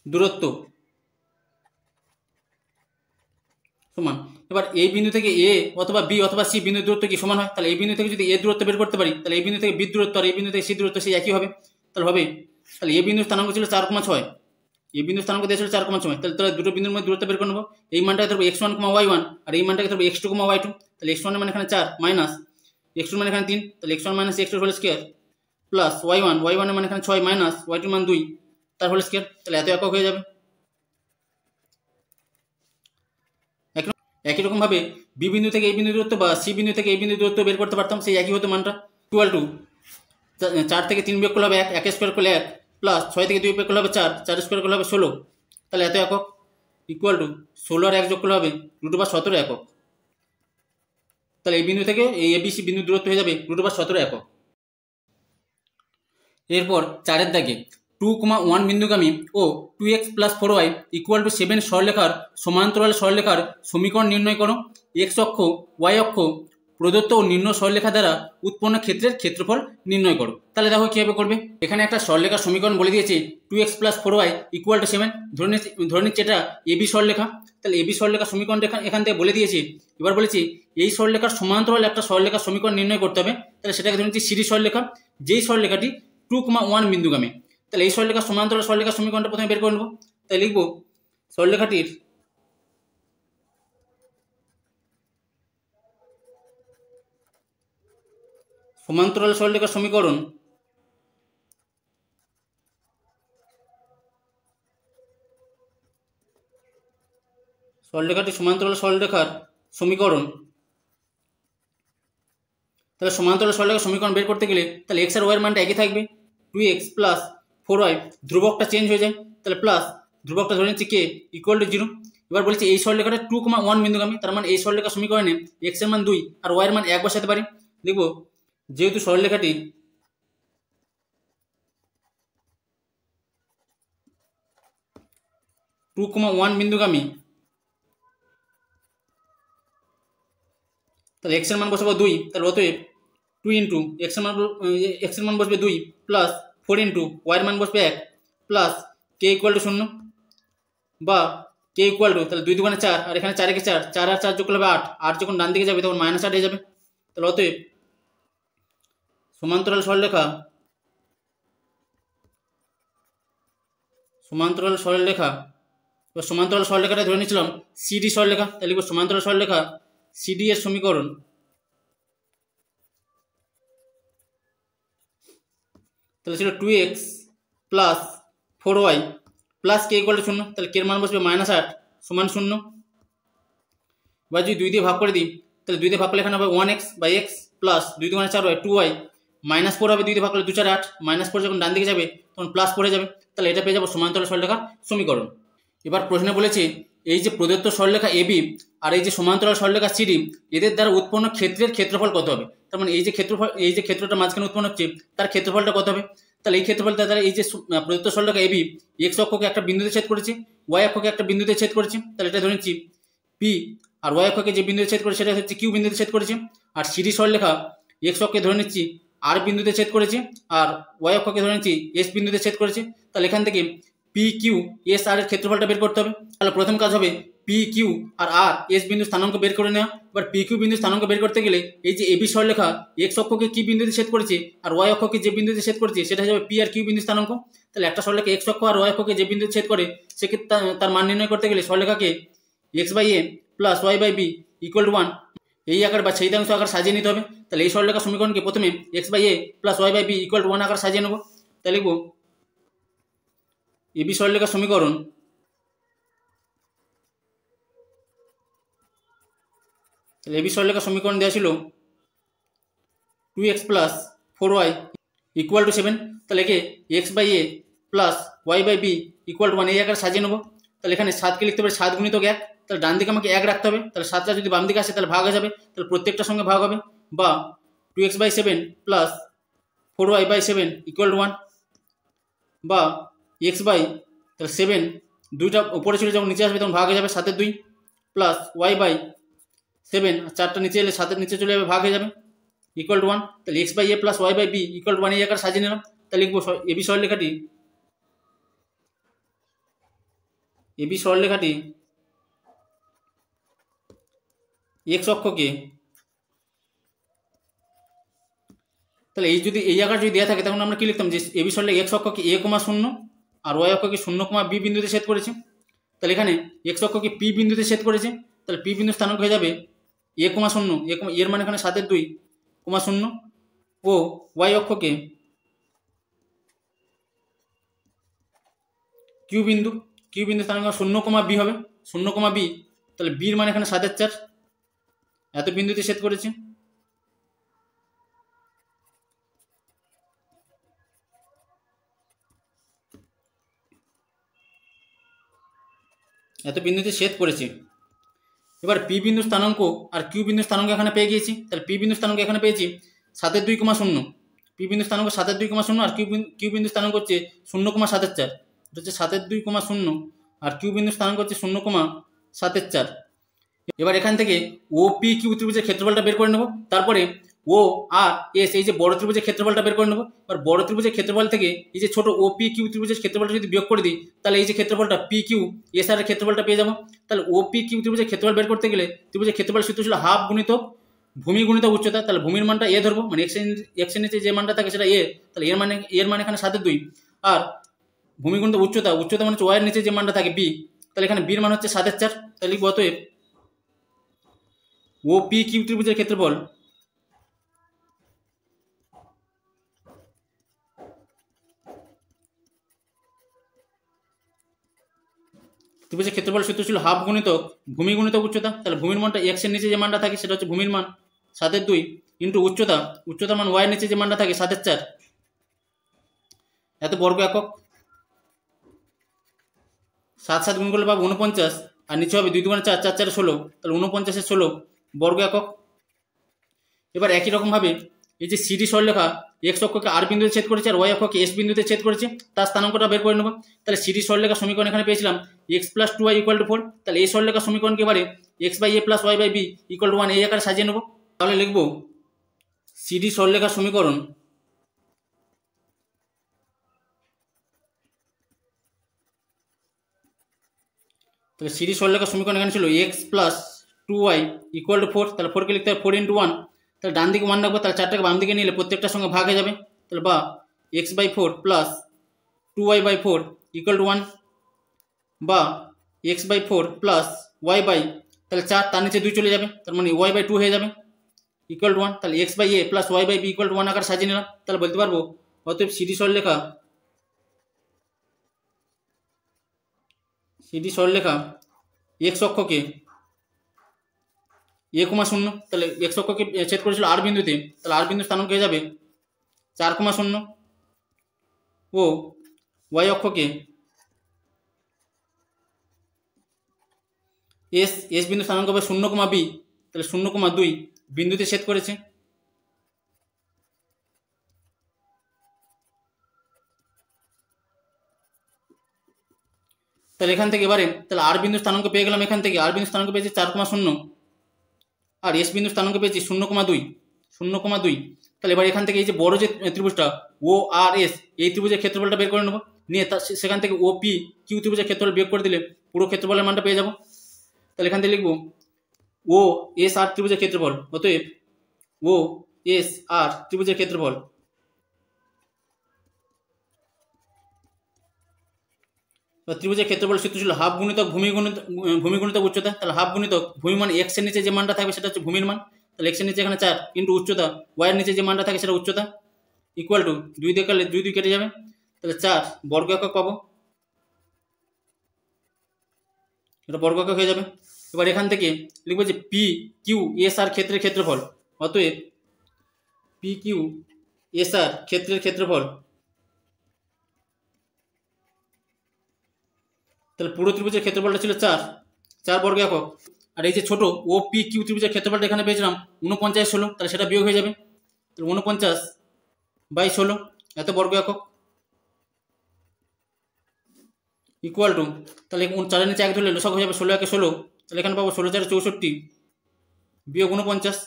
দূরত্ব সমান। এবার এই বিন্দু থেকে এ অথবা বি অথবা সি বিন্দুর দূরত্ব কি সমান হয়, তাহলে এই বিন্দু থেকে যদি এ দূরত্ব বের করতে পারি, তাহলে এই বিন্দু থেকে বি দূরত্ব আর এই বিন্দু থেকে সি দূরত্ব সেই একই হবে। তাহলে হবে, তাহলে এ বিন্দুর স্থানাঙ্ক ছিল 4,6, এই বিন্দুর স্থানাঙ্ক দিয়েছিল 4,6, তাহলে দুটো বিন্দুর মধ্যে দূরত্ব বের করে নেবো। এই মানটাকে ধরবো x1, y1 আর এই মানটাকে ধরবো x2, y2। তাহলে x1 মানে এখানে 4 মাইনাস x2 মানে এখানে 3, তাহলে x1 minus x2 whole square plus y1 মানে এখানে 6 মাইনাস y2 মান 2 তার হোল স্কয়ার। তাহলে এত একক হয়ে যাবে। একই রকম ভাবে বি বিন্দু থেকে এই বিন্দু দূরত্ব বা সি বিন্দু থেকে এই বিন্দু দূরত্ব বের করতে পারতাম, সেই একই হতো মানটা। ইকুয়াল টু 4 থেকে 3 বিয়োগ করলে হবে 1, 1 স্কোয়ার করলে 1 প্লাস 6 থেকে 2 বিয়োগ করলে হবে 4, 4 স্কোয়ার করলে হবে 16, তাহলে এত একক। ইকুয়াল টু 16 আর 1 যোগ করলে হবে √17 একক। তাহলে এই বিন্দু থেকে এই এবিসি বিন্দু দূরত্ব হয়ে যাবে √17 একক। এরপর 4 দাগে 2,1 বিন্দুগামী ও 2x + 4y = 7 সরলরেখার সমান্তরাল সরলরেখার সমীকরণ নির্ণয় করো। x অক্ষ y অক্ষ প্রদত্ত ও নিম্ন সরলরেখা দ্বারা উৎপন্ন ক্ষেত্রের ক্ষেত্রফল নির্ণয় করো। তাহলে দেখো কীভাবে করবে। এখানে একটা সরলরেখার সমীকরণ বলে দিয়েছে 2x + 4y = 7, ধরে নিচ্ছি এটা এবি সরলরেখা। তাহলে এবি সরলরেখার সমীকরণটা এখান থেকে বলে দিয়েছে। এবার বলেছি এই সরলরেখার সমান্তরাল একটা সরলরেখার সমীকরণ নির্ণয় করতে হবে। তাহলে সেটাকে ধরে নিচ্ছি সিডি সরলরেখা, যেই সরলরেখাটি 2,1 বিন্দুগামী। তাহলে এই সরলরেখার সমান্তরাল সরলরেখার সমীকরণটা প্রথমে বের করে নেব। তাই লিখব সরলরেখাটির সমান্তরাল সরলরেখার সমীকরণ সমান্তরাল সরলরেখার সমীকরণ। তাহলে সমান্তরাল সরলরেখার সমীকরণ বের করতে গেলে তাহলে x আর y এর মানটা একই থাকবে, 2x + 4y, ধ্রুবকটা চেঞ্জ হয়ে যায়, তাহলে প্লাস ধ্রুবকটা ধরে নিচ্ছি k = 0। এবার বলছি এই সরলরেখাটা 2,1 বিন্দুগামী, তার মানে এই সরলরেখার সমীকরণে x এর মান 2 আর y এর মান 1 বসাতে পারি। লিখব যেহেতু সরলরেখাটি বিন্দুগামী, তাহলে x এর মান বসাবো 2, তাহলে অতএব 2 ইন্টু x এর মান বসবে 2 প্লাস 4 ইন্টু y এর মান বসবে 1 প্লাস k = 0 বা k = তাহলে 2 2 4 আর এখানে 4 4, 4 আর 4 যোগ করলে হবে 8, 8 যখন ডান দিকে যাবে তখন -8 হয়ে যাবে। তাহলে অতএব সমান্তরাল সরলরেখাটা ধরে নিয়েছিলাম সিডি সরলরেখা। তাহলে লিখব সমান্তরাল সরলরেখা সিডি এর সমীকরণ তাহলে ছিল 2x + 4y প্লাস k = 0, তাহলে k এর মান বসবে -8 সমান 0। এবার যদি 2 দিয়ে ভাগ করে দিই, তাহলে 2 দিয়ে ভাগ করলে এখানে হবে 1x/x প্লাস 2 2 4y 2y -4 হবে, 2 দিয়ে ভাগ করলে 2 4 8, -4 যখন ডান দিকে যাবে তখন +4 হয়ে যাবে। তাহলে এটা পেয়ে যাবো সমান্তরাল সরলরেখার সমীকরণ। এবার প্রশ্নে বলেছে এই যে প্রদত্ত সরলরেখা এবি আর এই যে সমান্তরাল সরলরেখা সিডি, এদের দ্বারা উৎপন্ন ক্ষেত্রের ক্ষেত্রফল কত হবে। তার মানে এই যে ক্ষেত্রটা মাঝখানে উৎপন্ন হচ্ছে তার ক্ষেত্রফলটা কত হবে। তাহলে এই ক্ষেত্রফলটা দ্বারা এই যে প্রদত্ত সরলরেখা এবি এক্স অক্ষকে একটা বিন্দুতে ছেদ করেছে, ওয়াই অক্ষকে একটা বিন্দুতে ছেদ করেছে, তাহলে এটা ধরে নিচ্ছি পি, আর ওয়াই অক্ষকে যে বিন্দুতে ছেদ করেছে সেটা হচ্ছে কিউ বিন্দুতে ছেদ করেছে। আর সিডি সরলরেখা এক্স অক্ষকে ধরে নিচ্ছি আর বিন্দুতে ছেদ করেছে আর ওয়াই অক্ষকে ধরে নিচ্ছি এস বিন্দুতে ছেদ করেছে। তাহলে এখান থেকে পি কিউ এস আর এর ক্ষেত্রফলটা বের করতে হবে। তাহলে প্রথম কাজ হবে পি কিউ আর এস বিন্দু স্থানাঙ্ক বের করে নেওয়া। এবার পি কিউ বিন্দু স্থানাঙ্ক বের করতে গেলে এই যে এবি সরলরেখা এক্স অক্ষকে কি বিন্দুতে ছেদ করেছে আর ওয়াই অক্ষকে যে বিন্দুতে ছেদ করেছে সেটা হয়ে যাবে পি আর কিউ বিন্দু স্থানাঙ্ক। তাহলে একটা সরলরেখা এক্স অক্ষ আর ওয়াই অক্ষকে যে বিন্দুতে ছেদ করে সেক্ষেত্রে তার মান নির্ণয় করতে গেলে সরলরেখাকে x/a + y/b = 1 এই আকার বা ছেদিতাংশ আকার সাজিয়ে নিতে হবে। তাহলে এই সরলরেখার সমীকরণকে প্রথমে x/a + y/b = 1 আকার সাজিয়ে নেব। তাহলে লিখব এবি সরলরেখার সমীকরণ তাহলে এবি সরলরেখার সমীকরণ দেওয়া ছিল 2x + 4y = 7। তাহলে একে x/a + y/b = 1 এই আকার সাজিয়ে নেব। তাহলে এখানে 7কে লিখতে পারি 7 × 1, তাহলে ডান দিকে আমাকে 1 রাখতে হবে। তাহলে 7টা যদি বাম দিকে আসে তাহলে ভাগ হয়ে যাবে, তাহলে প্রত্যেকটার সঙ্গে ভাগ হবে। বা 2x/7 + 4y/7 = 1 বা তাহলে 7 দুইটা উপরে ছিল যখন নিচে আসবে তখন ভাগ হয়ে যাবে 7 এর 2 প্লাস y/7 আর 4টা নিচে এলে 7 এর নিচে চলে যাবে ভাগ হয়ে যাবে। ইকুয়াল টু 1, তাহলে X by A plus Y by B equal to 1 এই আকার সাজিয়ে নিলাম। তাহলে লিখবো এবি সরলরেখাটি এক্স অক্ষকে, তাহলে এই যদি এই আকার যদি দেওয়া থাকে তখন আমরা কি লিখতাম যে এবি সরলরেখা এক্স অক্ষকে a, 0 আর ওয়াই অক্ষকে 0, b বিন্দুতে ছেদ করেছে। তাহলে এখানে এক্স অক্ষকে পি বিন্দুতে ছেদ করেছে, তাহলে পি বিন্দু স্থানাঙ্ক হয়ে যাবে a, 0, এর মানে এখানে 7/2, 0 ও ওয়াই অক্ষকে কিউ বিন্দু স্থানাঙ্ক 0, b হবে 0, b, তাহলে বির মানে এখানে 7/4, এত বিন্দুতে ছেদ করেছে। এত বিন্দুতে ছেদ করেছে। এবার পি বিন্দু স্থানাঙ্ক আর কিউ বিন্দু স্থানাঙ্ক এখানে পেয়ে গিয়েছি। তাহলে পি বিন্দু স্থানাঙ্ক এখানে পেয়েছি 7/2, 0, পি বিন্দু স্থানাঙ্ক 7/2, 0 আর কিউ বিন্দু স্থানাঙ্ক হচ্ছে 0,7/4, এটা হচ্ছে 7/2, 0 আর কিউ বিন্দু স্থানাঙ্ক হচ্ছে 0,7/4। এবার এখান থেকে ও পি কিউ ত্রিভুজের ক্ষেত্রফলটা বের করে নেব। তারপরে ও আর এস এই যে বড় ত্রিভুজের ক্ষেত্রফলটা বের করে নেব। আর বড় ত্রিভুজের ক্ষেত্রফল থেকে এই যে ছোট ও পি কিউ ত্রিভুজের ক্ষেত্রফলটা যদি বিয়োগ করে দিই, তাহলে এই যে ক্ষেত্রফলটা পি কিউ এস আর এর ক্ষেত্রফলটা পেয়ে যাবো। তাহলে ও পি কিউ ত্রিভুজের ক্ষেত্রফল বের করতে গেলে ত্রিভুজের ক্ষেত্রফল সূত্র ছিল হাফ গুণিতক ভূমি গুণিতক উচ্চতা। তাহলে ভূমির মানটা এ ধরবো, মানে এক্স এর নিচে যে মানটা থাকে সেটা এ, তাহলে এর মানে এখানে 7/2, আর ভূমি গুণিতক উচ্চতা মানে হচ্ছে ওয়াই এর নিচে যে মানটা থাকে বি, তাহলে এখানে বির মান হচ্ছে 7/4। তাহলে লিখবো অতএব ও পি কিউ ত্রিভুজের ক্ষেত্রফল ত্রিভুজের ক্ষেত্রফল সূত্র ছিল হাফ গুণিতক ভূমি গুণিতক উচ্চতা। তাহলে ভূমির মানটা এক্স এর নিচে যে মানটা থাকে সেটা হচ্ছে ভূমির মান 7/2 ইন্টু উচ্চতার মান ওয়াই এর নিচে যে মানটা থাকে 7/4, এত বর্গ একক। 7 গুণ করলে পাবো 49, আর নিচে হবে 2 2 4, 4 4 16, তাহলে 49 16 বর্গ একক। এবার একই রকমভাবে এই যে সিডি সরলরেখা এক্স অক্ষকে আর বিন্দুতে ছেদ করেছে আর ওয়াই অক্ষকে এস বিন্দুতে ছেদ করেছে, তার স্থানাঙ্কটা বের করে নেব। তাহলে সিডি সরলরেখা সমীকরণ এখানে পেয়েছিলাম x plus 2y equal two 4, তাহলে এই সরলরেখা সমীকরণকে এবারে x by A plus Y by B equal to 1 এই আকারে সাজিয়ে নেব। তাহলে লিখব সিডি সরলরেখা সমীকরণ তাহলে সিডি সরলরেখা সমীকরণ এখানে ছিল x plus 2y equal two 4, তাহলে 4কে লিখতে হবে 4 × 1, তাহলে ডান দিকে 1 রাখবো, তাহলে 4টাকে বাম দিকে নিলে প্রত্যেকটার সঙ্গে ভাগ হয়ে যাবে। তাহলে বা x/4 plus 2y/4 equal to 1, বা x/4 প্লাস y বাই, তাহলে 4 তার নিচে 2 চলে যাবে, তার মানে y/2 হয়ে যাবে ইকুয়াল টু 1। তাহলে x/a plus y/b equal to 1 আকার সাজিয়ে নিলাম। তাহলে বলতে পারবো অতএব সিডি সরলরেখা এক্স অক্ষকে a, 0, তাহলে এক্স অক্ষকে ছেদ করেছিল আর বিন্দুতে, তাহলে আর বিন্দু স্থানাঙ্ক হয়ে যাবে 4, 0 ও ওয়াই অক্ষকে এস বিন্দু স্থানাঙ্ক হবে 0, b, তাহলে 0,2 বিন্দুতে ছেদ করেছে। তাহলে এখান থেকে এবারে তাহলে আর বিন্দু স্থানাঙ্ক পেয়ে গেলাম, এখান থেকে আর বিন্দু স্থানাঙ্ক পেয়েছি 4, 0 আর এস বিন্দু স্থানাঙ্ক পেয়েছি 0,2। তাহলে এবার এখান থেকে এই যে বড় যে ত্রিভুজটা ও আর এস এই ত্রিভুজের ক্ষেত্রফলটা বের করে নেবো, নিয়ে সেখান থেকে ও পি কিউ ত্রিভুজের ক্ষেত্রফল বিয়োগ করে দিলে পুরো ক্ষেত্রফলের মানটা পেয়ে যাবো। তাহলে এখান থেকে লিখবো ও এস আর ত্রিভুজের ক্ষেত্রফল, অতএব ও এস আর ত্রিভুজের ক্ষেত্রফল ত্রিভুজের ক্ষেত্রফল সূত্র ছিল হাফ গুণিতক ভূমি গুণিতক উচ্চতা। তাহলে হাফ গুণিতক ভূমি মান এক্স এর নিচে যে মানটা থাকবে সেটা হচ্ছে ভূমির মান, তাহলে এক্স এর নিচে এখানে 4 ইন্টু উচ্চতা ওয়াই এর নিচে যে মানটা থাকে সেটা উচ্চতা ইকুয়াল টু 2 দিয়ে কাটলে 2 কেটে যাবে, তাহলে 4 বর্গ একক পাবো, এটা বর্গ একক হয়ে যাবে। এবার এখান থেকে লিখবো যে পি কিউ এস আর ক্ষেত্রের ক্ষেত্রফল, অতএব পি কিউ এস আর ক্ষেত্রের ক্ষেত্রফল, তাহলে পুরো ত্রিভুজের ক্ষেত্রফলটা ছিল 4 বর্গ একক। আর এই যে ছোট ও পি কিউ ত্রিভুজের ক্ষেত্রফলটা এখানে পেয়েছিলাম 49/16, তাহলে সেটা বিয়োগ হয়ে যাবে, তাহলে 49/16 এত বর্গ একক ইকুয়াল টু, তাহলে 4 নিচে 1 ধরলে লসাগু হয়ে যাবে 16 × 16, তাহলে এখানে পাবো 16 × 4 = 64 বিয়োগ 49,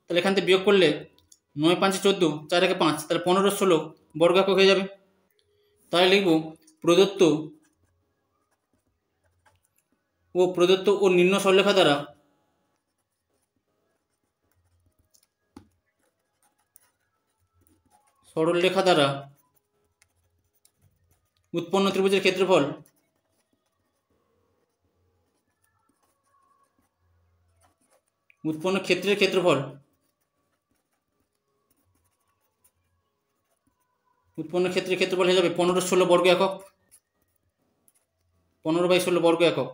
তাহলে এখান থেকে বিয়োগ করলে 9 5 14, 4 1 5, তাহলে 15 16 বর্গ একক হয়ে যাবে। তাহলে লিখব প্রদত্ত ও নিম্ন সরলরেখা দ্বারা সরলরেখা দ্বারা উৎপন্ন ত্রিভুজের ক্ষেত্রফল উৎপন্ন ক্ষেত্রের ক্ষেত্রফল হয়ে যাবে 15 16 বর্গ একক, 15/16 বর্গ একক।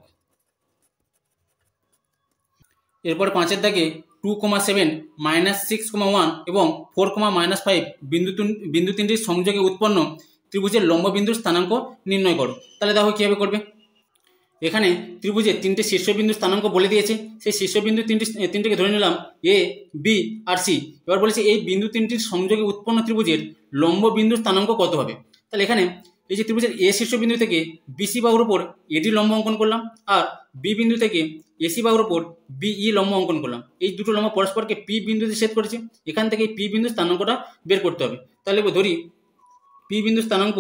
এরপর 5-এর দাগে 2,7 -6,1 এবং 4,-5 বিন্দু তিনটির সংযোগে উৎপন্ন ত্রিভুজের লম্ব বিন্দুর স্থানাঙ্ক নির্ণয় করো। তাহলে দেখো কীভাবে করবে। এখানে ত্রিভুজের তিনটে শীর্ষবিন্দু স্থানাঙ্ক বলে দিয়েছে। সেই শীর্ষবিন্দু তিনটিকে ধরে নিলাম এ, বি আর সি। এবার বলেছে এই বিন্দু তিনটির সংযোগে উৎপন্ন ত্রিভুজের লম্ব বিন্দুর স্থানাঙ্ক কত হবে। তাহলে এখানে এই যে ত্রিভুজের এ শীর্ষবিন্দু থেকে বিসি বাহুর উপর এডি লম্ব অঙ্কন করলাম, আর বি বিন্দু থেকে এসি বাহুর উপর বিই লম্ব অঙ্কন করলাম। এই দুটো লম্ব পরস্পরকে পি বিন্দুতে ছেদ করেছে। এখান থেকে পি বিন্দুর স্থানাঙ্কটা বের করতে হবে। তাহলে ধরি পি বিন্দুর স্থানাঙ্ক,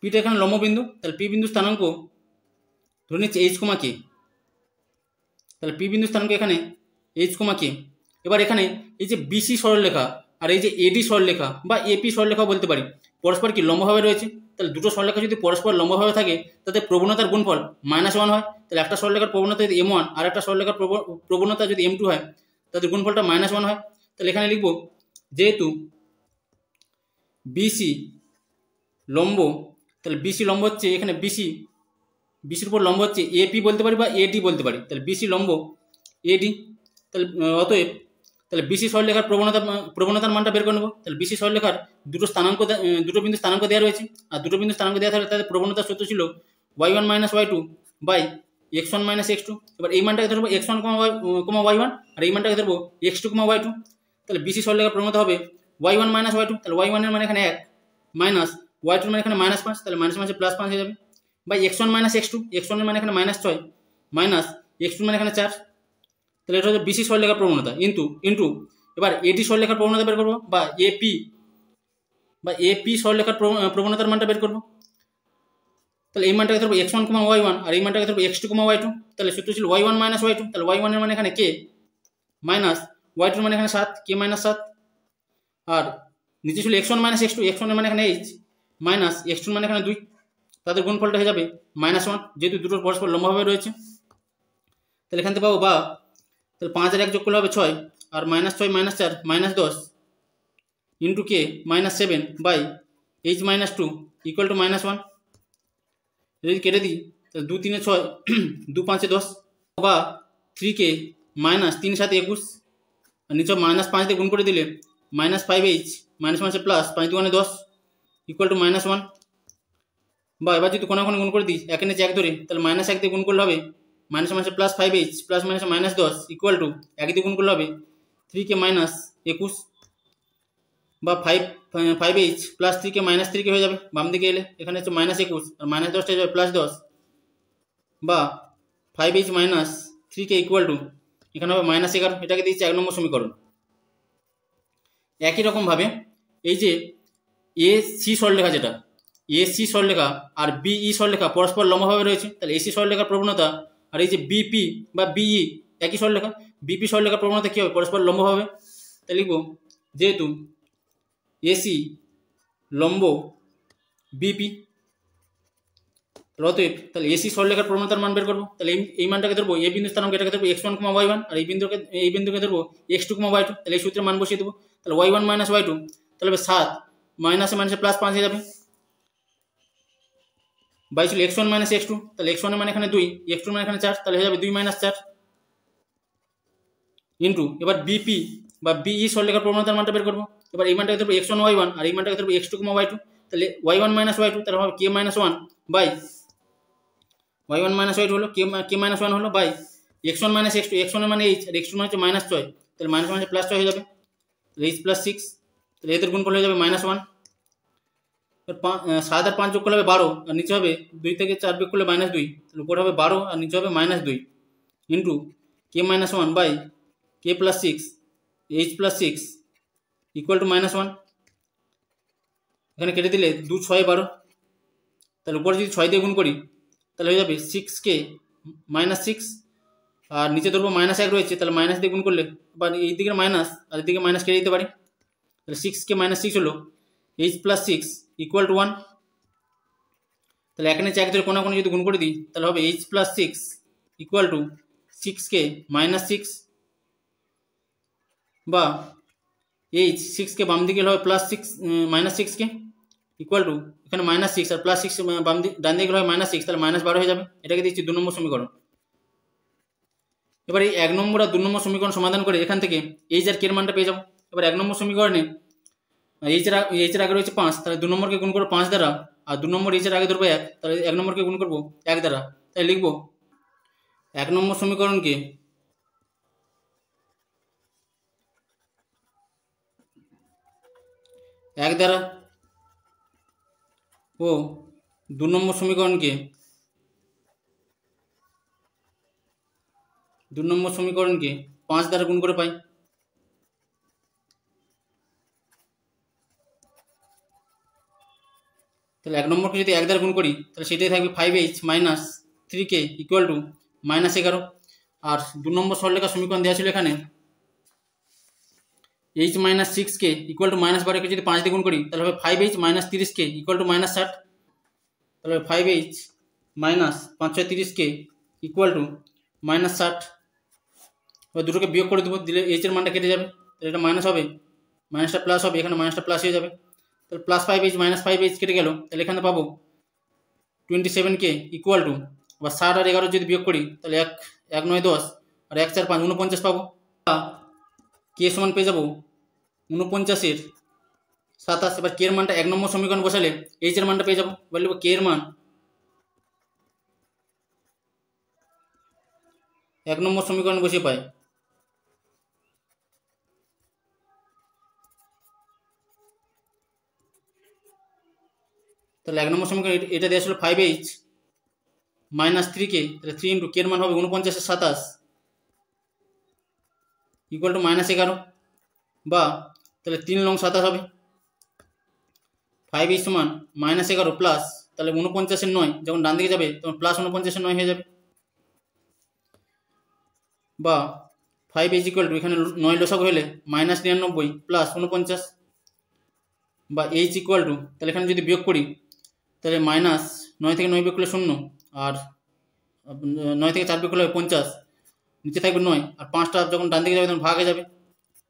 পিটা এখানে লম্ববিন্দু, তাহলে পি বিন্দু স্থানাঙ্ক ধরে নিচ্ছে এইচ কমা কে। তাহলে পি বিন্দু স্থানাঙ্ক এখানে এইচ কমা কে। এবার এখানে এই যে বিসি সরলরেখা আর এই যে এডি সরলরেখা বা এপি সরলরেখা বলতে পারি, পরস্পর কি লম্বভাবে রয়েছে। তাহলে দুটো সরলরেখা যদি পরস্পর লম্বভাবে থাকে তাদের প্রবণতার গুণফল -1 হয়। তাহলে একটা সরলরেখার প্রবণতা যদি m1 আর একটা সরলরেখার প্রবণতা যদি m2 হয়, তাদের গুণফলটা -1 হয়। তাহলে এখানে লিখব যেহেতু বিসি লম্ব, তাহলে বিসি লম্ব হচ্ছে এখানে বিসির উপর লম্ব হচ্ছে এপি বলতে পারি বা এডি বলতে পারি। তাহলে বিসি লম্ব এডি। তাহলে অতএব তাহলে বিসি সরলরেখার প্রবণতার মানটা বের করে নেব। তাহলে বিসি সরলরেখার দুটো বিন্দু স্থানাঙ্ক দেওয়া রয়েছে, আর দুটো বিন্দু স্থানাঙ্ক দেওয়া থাকলে তাদের প্রবণতার সূত্র ছিল y1 - y2 by x1 - x2। এবার এই মানটাকে ধরবো x1, y1, আর এই মানটাকে ধরবো x2, y2। তাহলে বিসি সরলরেখার প্রবণতা হবে y1 - y2। তাহলে y1 এর মানে এখানে 1 মাইনাস y2 এর মানে এখানে -5, তাহলে -5 +5 হয়ে যাবে বাই x1 - x2। x1 এর মানে এখানে -6 মাইনাস x2 মানে এখানে 4। তাহলে এটা হচ্ছে বিসি সরলরেখার প্রবণতা ইন্টু এবার এডি সরলরেখার প্রবণতা বের করবো বা এপি সরলরেখার প্রবণতার মানটা বের করবো। তাহলে এই মানটাকে ধরবো x1, y1, আর এই মানটাকে ধরবো x2, y2। তাহলে সূত্র ছিল y1 - y2। তাহলে y1 এর মানে এখানে কে মাইনাস y2 এর মানে এখানে 7, কে -7। আর নিচে ছিল x1 - x2, x1 এর মানে এখানে h মাইনাস x2 এর মানে এখানে 2। তাদের গুণফলটা হয়ে যাবে -1, যেহেতু দুটোর পরস্পর লম্বভাবে রয়েছে। তাহলে এখান থেকে পাবো বা তাহলে 5 আর 1 যোগ করলে হবে 6, আর -6 - 4 -10 into k -7 by h - 2 equal to -1। যদি কেটে দিই তাহলে 2 3 6 2 5 10 বা 3 কে -3 7 21, আর নিচে -5 দিয়ে গুণ করে দিলে -5h -5 প্লাস 5 2 10 ইকুয়াল টু -1। বা এবার যদি কোনাকুনি গুণ করে দিই 1 নিচে 1 ধরে, তাহলে -1 দিয়ে গুণ করলে হবে plus 5h plus -10 equal to 1 দিয়ে গুণ করলে হবে 3 কে -21 বা 5h প্লাস 3 কে -3 কে হয়ে যাবে বাম দিকে এলে। এখানে হচ্ছে -21 আর -10টা হয়ে যাবে +10 বা 5h - 3 কে ইকুয়াল টু এখানে হবে -11। এটাকে দিয়েছে 1 নম্বর সমীকরণ। একই রকমভাবে এই যে এসি সরলরেখা, যেটা এসি সরলরেখা আর বিই সরলরেখা পরস্পর লম্বভাবে রয়েছে। তাহলে এসি সরলরেখার প্রবণতা আর এই যে বিপি বা বিই একই সরলরেখা, বিপি সরলরেখার প্রবণতা কী হবে, পরস্পর লম্বভাবে। তাহলে লিখব যেহেতু এসি লম্ব বিপি, অতএব তাহলে এসি সরলরেখার প্রবণতার মান বের করবো। তাহলে এই মানটাকে ধরবো এ বিন্দু স্থানাঙ্ক, এটাকে ধরবো x1, y1, আর এই বিন্দুকে ধরবো x2, y2। তাহলে এই সূত্রে মান বসিয়ে দেবো। তাহলে y1 - y2 তাহলে 7 মাইনাসে প্লাস 5 হয়ে যাবে বাই ছিল x1 - x2। তাহলে x1 এর মানে এখানে 2, x2 মানে এখানে 4, তাহলে হয়ে যাবে 2 - 4 ইন্টু এবার বিপি বা বিই সরলরেখার প্রবণতার মানটা বের করবো। এবার এই মানটাকে ধরবো x1, y1, আর এই মানটাকে ধরবো x2, y2। তাহলে y1 - y2 তাহলে হবে k - 1 বাই y1 - y2 হলো k - 1 হলো বাই x1 - x2, x1 এর মানে h আর x2 মানে হচ্ছে -6, তাহলে -1 প্লাস 6 হয়ে যাবে h প্লাস 6। তাহলে এদের গুণফল হয়ে যাবে -1। 7 আর 5 যোগ করলে হবে 12, আর নিচে হবে 2 থেকে 4 বিয়োগ করলে -2, তাহলে উপরে হবে 12 আর নিচে হবে -2 into k minus one by k plus six h plus six equal to minus one. এখানে কেটে দিলে 2 6 12, তাহলে উপরে যদি 6 দিয়ে গুণ করি তাহলে হয়ে যাবে 6K মাইনাস 6, আর নিচে ধরবো মাইনাস 1 রয়েছে, তাহলে মাইনাস দিয়ে গুণ করলে বা এই দিকে মাইনাস আর এই দিকে মাইনাস কেটে দিতে পারি, তাহলে 6K মাইনাস 6 হলো এইচ প্লাস 6 ইকুয়াল টু 1। তাহলে এখানে 1 ধরে কোনো কোনো যদি গুণ করে দিই তাহলে হবে H plus 6 equal to 6K minus 6, বা এইচ 6K বাম দিকে হবে plus 6 minus 6K equal two এখানে মাইনাস 6 আর প্লাস 6 বাম দিকে ডান দিকে হবে মাইনাস 6, তাহলে মাইনাস 12 হয়ে যাবে। এটাকে দিচ্ছি 2 নম্বর সমীকরণ। এবার এই 1 নম্বর আর 2 নম্বর সমীকরণ সমাধান করে এখান থেকে এইচ আর কে এর মানটা পেয়ে যাবো। এবার 1 নম্বর সমীকরণে এইচ এর আগে রয়েছে 5, তাহলে 2 নম্বরকে গুণ করবো 5 দ্বারা, আর 2 নম্বর এইচ এর আগে ধরবো 1, তাহলে 1 নম্বরকে গুণ করবো 1 দ্বারা। তাই লিখবো 1 নম্বর সমীকরণকে 1 দ্বারা ও 2 নম্বর সমীকরণকে 5 দ্বারা গুণ করে পাই। তাহলে 1 নম্বরকে যদি 1 দ্বারা গুণ করি তাহলে সেটাই থাকবে 5H minus 3K equal to minus 11। আর 2 নম্বর সরলরেখা সমীকরণ দেওয়া ছিল এখানে H minus 6K equal to minus 12কে যদি 5 দিয়ে গুণ করি তাহলে হবে 5H minus 30K equal to minus 60। তাহলে 5H minus 5 6 30K equal to minus 60। এবার দুটোকে বিয়োগ করে দেবো, দিলে এইচ এর মানটা কেটে যাবে, তাহলে এটা মাইনাস হবে, মাইনাসটা প্লাস হবে, এখানে মাইনাসটা প্লাস হয়ে যাবে, তাহলে প্লাস 5H মাইনাস 5H কেটে গেল, তাহলে এখানে পাবো 27K ইকুয়াল টু, আবার 60 আর 11 যদি বিয়োগ করি তাহলে 1 9 10 আর 1 4 5 49 পাবো। কে সমান পেয়ে যাবো 49 এর 27। এবার কে এর মানটা 1 নম্বর সমীকরণ বসালে এইচ এর মানটা পেয়ে যাবো। এবার লিখবো কে এর মান 1 নম্বর সমীকরণ বসিয়ে পাই। তাহলে 1 নম্বর সমীকরণ এটা দেওয়া ছিল 5H মাইনাস 3K, তাহলে 3 ইন্টু কে এর মান হবে 49 এর 27 ইকুয়াল টু মাইনাস 11, বা তাহলে 3 লং 27 হবে। 5H সমান মাইনাস 11 প্লাস তাহলে 49 এর 9, যখন ডান দিকে যাবে তখন প্লাস 49 এর 9 হয়ে যাবে, বা 5H ইকুয়াল টু এখানে 9 লসাগু হলে মাইনাস 99 প্লাস 49, বা H ইকুয়াল টু তাহলে এখানে যদি বিয়োগ করি তাহলে মাইনাস 9 থেকে 9 বিয়োগ করলে 0, আর 9 থেকে 4 বিয়োগ করলে 50, নিচে থাকবে 9, আর 5টা যখন ডান দিকে যাবে তখন ভাগ হয়ে যাবে,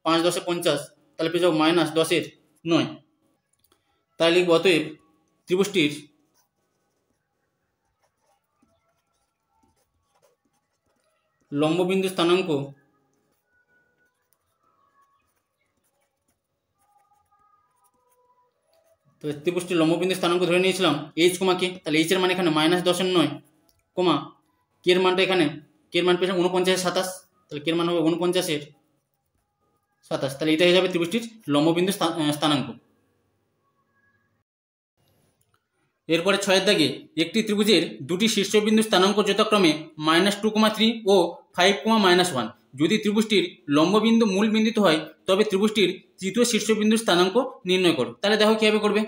5 10 50, তাহলে পেয়ে যাবো মাইনাস 10 এর 9। তাই লিখব অতএব ত্রিভুজটির লম্ববিন্দু স্থানাঙ্ক তাহলে ত্রিভুজটির লম্ববিন্দু স্থানাঙ্ক ধরে নিয়েছিলাম এইচ কমা কে, তাহলে এইচ এর মান এখানে মাইনাস 10 এর 9 কমা কে এর মানটা এখানে কে এর মান পেয়েছে 49 এর 27, তাহলে কে এর মান হবে 49 এর 27, তাহলে এটা হয়ে যাবে ত্রিভুজটির লম্ববিন্দু স্থানাঙ্ক। এরপরে 6 দাগে একটি ত্রিভুজের দুটি শীর্ষবিন্দু স্থানাঙ্ক যথাক্রমে -2,3 ও 5,-1। যদি ত্রিভুজটির লম্ববিন্দু মূল বিন্দুতে হয় তবে ত্রিভুজটির তৃতীয় শীর্ষবিন্দুর স্থানাঙ্ক নির্ণয় করো। তাহলে দেখো কীভাবে করবে।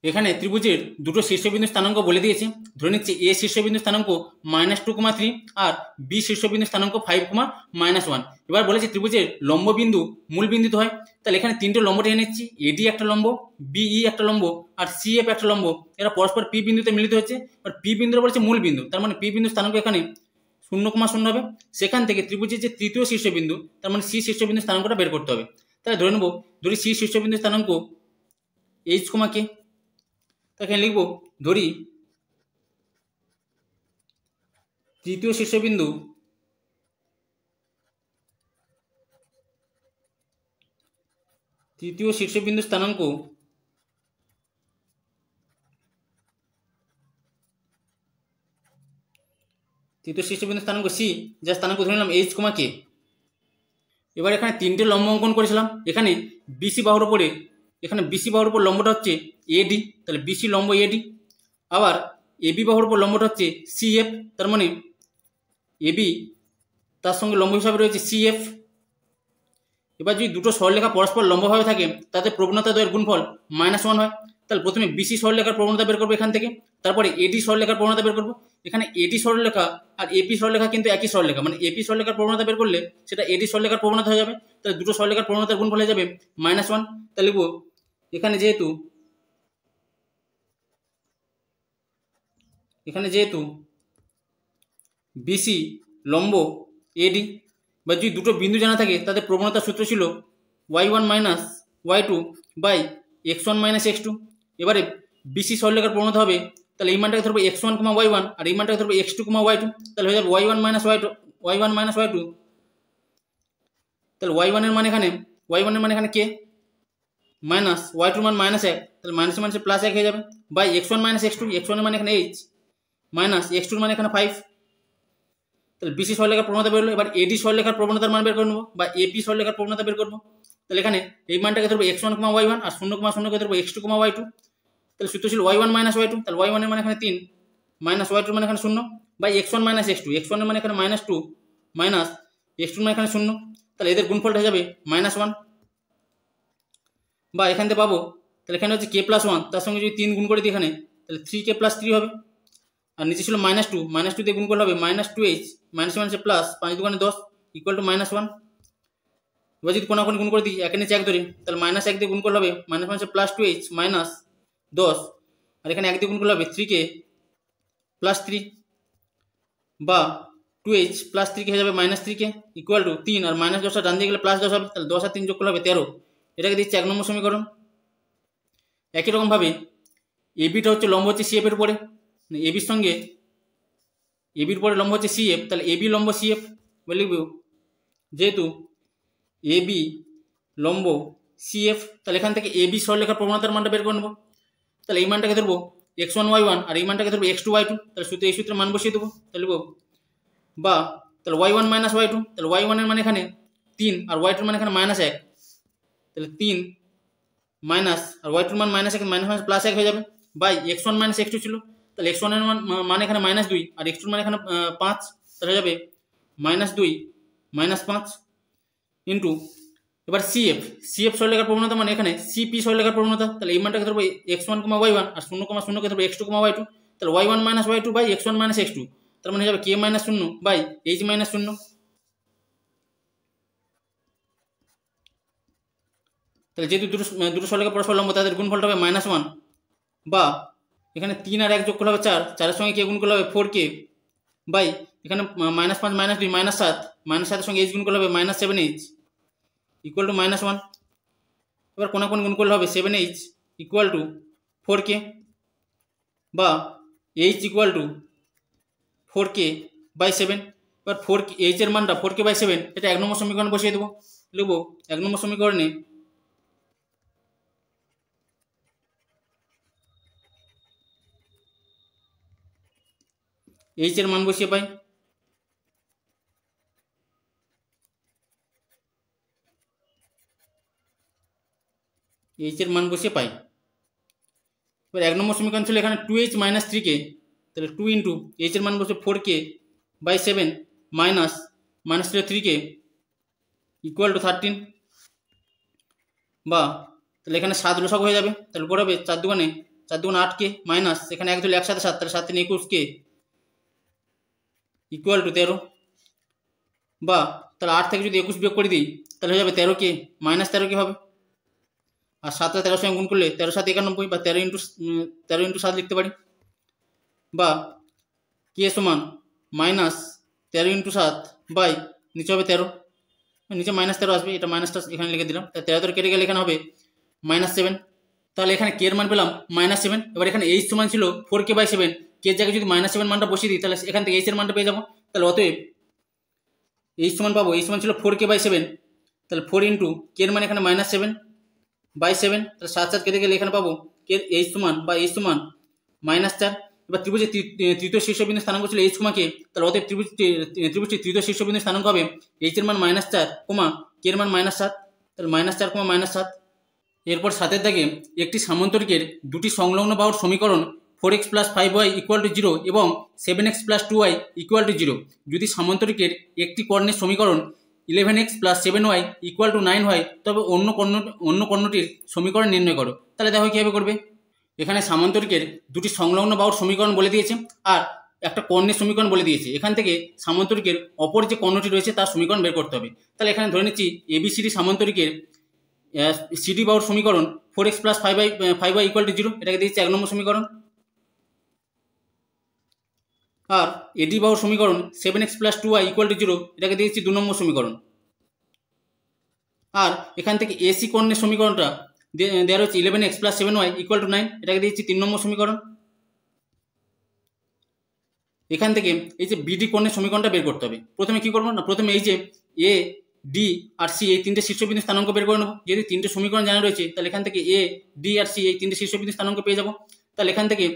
এখানে ত্রিভুজের দুটো শীর্ষবিন্দু স্থানাঙ্ক বলে দিয়েছে, ধরে নিচ্ছে এ শীর্ষবিন্দু স্থানাঙ্ক -2,3 আর বি শীর্ষবিন্দু স্থানাঙ্ক 5,-1। এবার বলেছে ত্রিভুজের লম্ববিন্দু মূল বিন্দুতে হয়, তাহলে এখানে তিনটে লম্ব টেনে নিচ্ছি, এডি একটা লম্ব, বিই একটা লম্ব আর সিএফ একটা লম্ব, এরা পরস্পর পি বিন্দুতে মিলিত হচ্ছে। আর পি বিন্দুটা বলেছে মূল বিন্দু, তার মানে পি বিন্দু স্থানাঙ্ক এখানে 0,0 হবে। সেখান থেকে ত্রিভুজের যে তৃতীয় শীর্ষবিন্দু তার মানে সি শীর্ষবিন্দু স্থানাঙ্কটা বের করতে হবে। তাহলে ধরে নেব ধরি সি শীর্ষবিন্দু স্থানাঙ্ক এইচ কমা কে, এখানে লিখব ধরি তৃতীয় শীর্ষবিন্দু স্থানাঙ্ক সি, যার স্থানাঙ্ক ধরে নিলাম এইচ কমা কে। এবার এখানে তিনটে লম্ব অঙ্কন করেছিলাম, এখানে বিসি বাহুর উপরে লম্বটা হচ্ছে এডি, তাহলে বিসি লম্ব এডি। আবার এবি বাহুর উপর লম্বটা হচ্ছে সিএফ, তার মানে এবি তার সঙ্গে লম্ব হিসাবে রয়েছে CF। এবার যদি দুটো সরলরেখা পরস্পর লম্বভাবে থাকে তাতে প্রবণতা দ্বয়ের গুণফল -1 হয়। তাহলে প্রথমে BC সরলরেখার প্রবণতা বের করবো এখান থেকে, তারপরে AD সরলরেখার প্রবণতা বের করবো। এখানে AD সরলরেখা আর AP সরলরেখা কিন্তু একই সরলরেখা, মানে AP সরলরেখার প্রবণতা বের করলে সেটা AD সরলরেখার প্রবণতা হয়ে যাবে। তাহলে দুটো সরলরেখার প্রবণতার গুণফল হয়ে যাবে -1। তাহলে লিখবো এখানে যেহেতু BC লম্ব AD, বা যদি দুটো বিন্দু জানা থাকে তাদের প্রবণতার সূত্র ছিল y1 minus y2 by x1 minus x2। এবারে BC সরলরেখার প্রবণতা হবে, তাহলে এই মানটাকে ধরবো x1, y1 আর এই মানটাকে ধরবো x2, y2। তাহলে হয়ে যাবে y1 মাইনাস y2। তাহলে y1 এর মান এখানে কে মাইনাস y2 মান -1, তাহলে মাইনাসে মাইনাসে +1 হয়ে যাবে, by x1 minus x2, x1 এর মান এখানে h মাইনাস x2 এর মান এখানে 5। তাহলে BC সরলরেখার প্রবণতা বের হলো। এবার AD সরলরেখার প্রবণতার মান বের করে নেবো, বা AP সরলরেখার প্রবণতা বের করবো। তাহলে এখানে এই মানটাকে ধরবো x1, y1 আর 0,0 কে ধরবো x2, y2। তাহলে সূত্র ছিল y1 মাইনাস y2, তাহলে y1 এর মান এখানে 3 মাইনাস y2 এর মান এখানে 0 by x1 minus x2, x1 এর মান এখানে -2 মাইনাস x2 এর মান এখানে 0। তাহলে এদের গুণফলটা হয়ে যাবে -1, বা এখান থেকে পাবো, তাহলে এখানে হচ্ছে k+1, তার সঙ্গে যদি 3 গুণ করে দিই এখানে, তাহলে 3k + 3 হবে। আর নিচে ছিল -2 দিয়ে গুণ করলে হবে -2h মাইনাস মাইনাসে প্লাস 5 দুগুণে 10 ইকুয়াল টু -1। এবার যদি কোনাকুনি গুণ করে দিই, একের নিচে 1 ধরি, তাহলে -1 দিয়ে গুণ করলে হবে মাইনাস মাইনাসে +2h মাইনাস 10, আর এখানে 1 দিয়ে গুণ করলে হবে 3k + 3 বা 2h + 3k হয়ে যাবে -3k ইকুয়াল টু 3, আর -10 ডান দিয়ে গেলে +10 হবে, তাহলে 10 আর 3 যোগ করলে হবে 13। এটাকে দিচ্ছি 1 নম্বর সমীকরণ। একই রকমভাবে ABটা হচ্ছে লম্ব হচ্ছে CF এর উপরে, ABর সঙ্গে ABর পরে লম্ব হচ্ছে CF, তাহলে AB লম্ব CF বলে লিখব। যেহেতু AB লম্ব CF, তাহলে এখান থেকে AB সরলরেখার প্রবণতার মানটা বের করে নেবো। তাহলে এই মানটাকে ধরবো x1 y1 আর এই মানটাকে ধরবো x2 y2। তাহলে এই সূত্রে মান বসিয়ে দেবো, তাহলে লিখব বা তাহলে y1 মাইনাস y2, তাহলে y1 এর মান এখানে 3 আর y2 এর মান এখানে -1, তাহলে 3 মাইনাস আর y2 এর মান -1 মাইনাস +1 হয়ে যাবে, বাই x1 মাইনাস x2 ছিল, তাহলে x1 এর মান এখানে -2 আর x2 এর মান এখানে 5, তাহলে হয়ে যাবে -2 -5 ইন্টু এবার CF সরলরেখার প্রবণতা মানে এখানে CP সরলরেখার প্রবণতা। তাহলে এই মানটাকে ধরবো x1, y1 আর 0,0 কে ধরবো x2, y2। তাহলে y1 minus y2 by x1 minus x2, তার মানে হয়ে যাবে k minus 0 by h minus 0। তাহলে যেহেতু দুটো সরলরেখা পরস্পর লম্ব তাদের গুণফলটা হবে -1, বা এখানে 3 আর 1 যোগ করলে হবে 4, 4 এর সঙ্গে কে গুণ করলে হবে 4k বাই এখানে -5 -2 -7, -7 এর সঙ্গে h গুণ করলে হবে -7h ইকুয়াল টু -1। এবার কোনাকুনি গুণ করলে হবে 7h ইকুয়াল টু 4k, বা h equal to 4k by 7। এবার h এর মানটা 4k বাই 7, এটা 1 নম্বর সমীকরণ বসিয়ে দেবো। লিখবো 1 নম্বর সমীকরণে h এর মান বসিয়ে পাই এবার 1 নম্বর সমীকরণ ছিল এখানে 2h মাইনাস 3k, তাহলে 2 ইন্টু h এর মান বসে 4k by 7 minus -3k equal two 13, বা তাহলে এখানে 7 লসাগু হয়ে যাবে, তাহলে উপর হবে 4 দুগুণে 8k মাইনাস এখানে 1 ধরলে একসাথে 7, তাহলে 7 3 21k ইকুয়াল টু 13, বা তাহলে 8 থেকে যদি 21 বিয়োগ করে দিই তাহলে হয়ে যাবে 13k মাইনাস 13k হবে, আর 7 আর 13 সঙ্গে গুণ করলে 13 7 91, বা 13 ইন্টু 7 লিখতে পারি, বা k সমান মাইনাস 13 ইন্টু 7 বাই নিচে হবে 13, নিচে -13 আসবে, এটা মাইনাসটা এখানে লিখে দিলাম, তাহলে 13 কেটে গেলে এখানে হবে -7। তাহলে এখানে k এর মান পেলাম -7। এবার এখানে h সমান ছিল 4k বাই 7, k এর জায়গায় যদি -7 মানটা বসিয়ে দিই তাহলে এখান থেকে h এর মানটা পেয়ে যাবো। তাহলে অতএব h সমান পাবো, h সমান ছিল 4k বাই 7, তাহলে 4 ইন্টু k এর মান এখানে -7 বাই 7, তাহলে 7 7 কেটে গেলে এখানে পাবো k h সমান বা h সমান -4। এবার ত্রিভুজের তৃতীয় শীর্ষবিন্দু স্থানাঙ্ক ছিল h, k, তাহলে অতএব ত্রিভুজটির তৃতীয় শীর্ষবিন্দু স্থানাঙ্ক হবে h এর মান -4, k এর মান -7, তাহলে -4, -7। এরপর 7 এর দাগে একটি সামান্তরিকের দুটি সংলগ্ন বাহুর সমীকরণ 4x plus 5y equal to 0 এবং 7x plus 2y equal to 0 যদি সামান্তরিকের একটি কর্ণের সমীকরণ 11x plus 7y equal to 9 হয় তবে অন্য কর্ণটির সমীকরণ নির্ণয় করো। তাহলে দেখো কীভাবে করবে। এখানে সামান্তরিকের দুটি সংলগ্ন বাহুর সমীকরণ বলে দিয়েছে আর একটা কর্ণের সমীকরণ বলে দিয়েছে। এখান থেকে সামান্তরিকের অপর যে কর্ণটি রয়েছে তার সমীকরণ বের করতে হবে। তাহলে এখানে ধরে নিচ্ছি এবিসিডি সামান্তরিকের সিডি বাহুর সমীকরণ 4x plus 5y equal to 0, এটাকে দিয়েছে 1 নম্বর সমীকরণ। আর এডি বাহুর সমীকরণ 7x plus 2y equal to 0, এটাকে দিয়েছি 2 নম্বর সমীকরণ। আর এখান থেকে এসি কর্ণের সমীকরণটা দেওয়া রয়েছে 11x plus 7y equal to 9, এটাকে দিয়েছি 3 নম্বর সমীকরণ। এখান থেকে এই যে বিডি কর্ণের সমীকরণটা বের করতে হবে। প্রথমে কি করবো না, প্রথমে এই যে এ ডি আর সি এই তিনটে শীর্ষবিন্দু স্থানাঙ্ক বের করে নেবো। যেহেতু তিনটে সমীকরণ জানা রয়েছে তাহলে এখান থেকে এ ডি আর সি এই তিনটে শীর্ষবিন্দু স্থানাঙ্ক পেয়ে যাবো। তাহলে এখান থেকে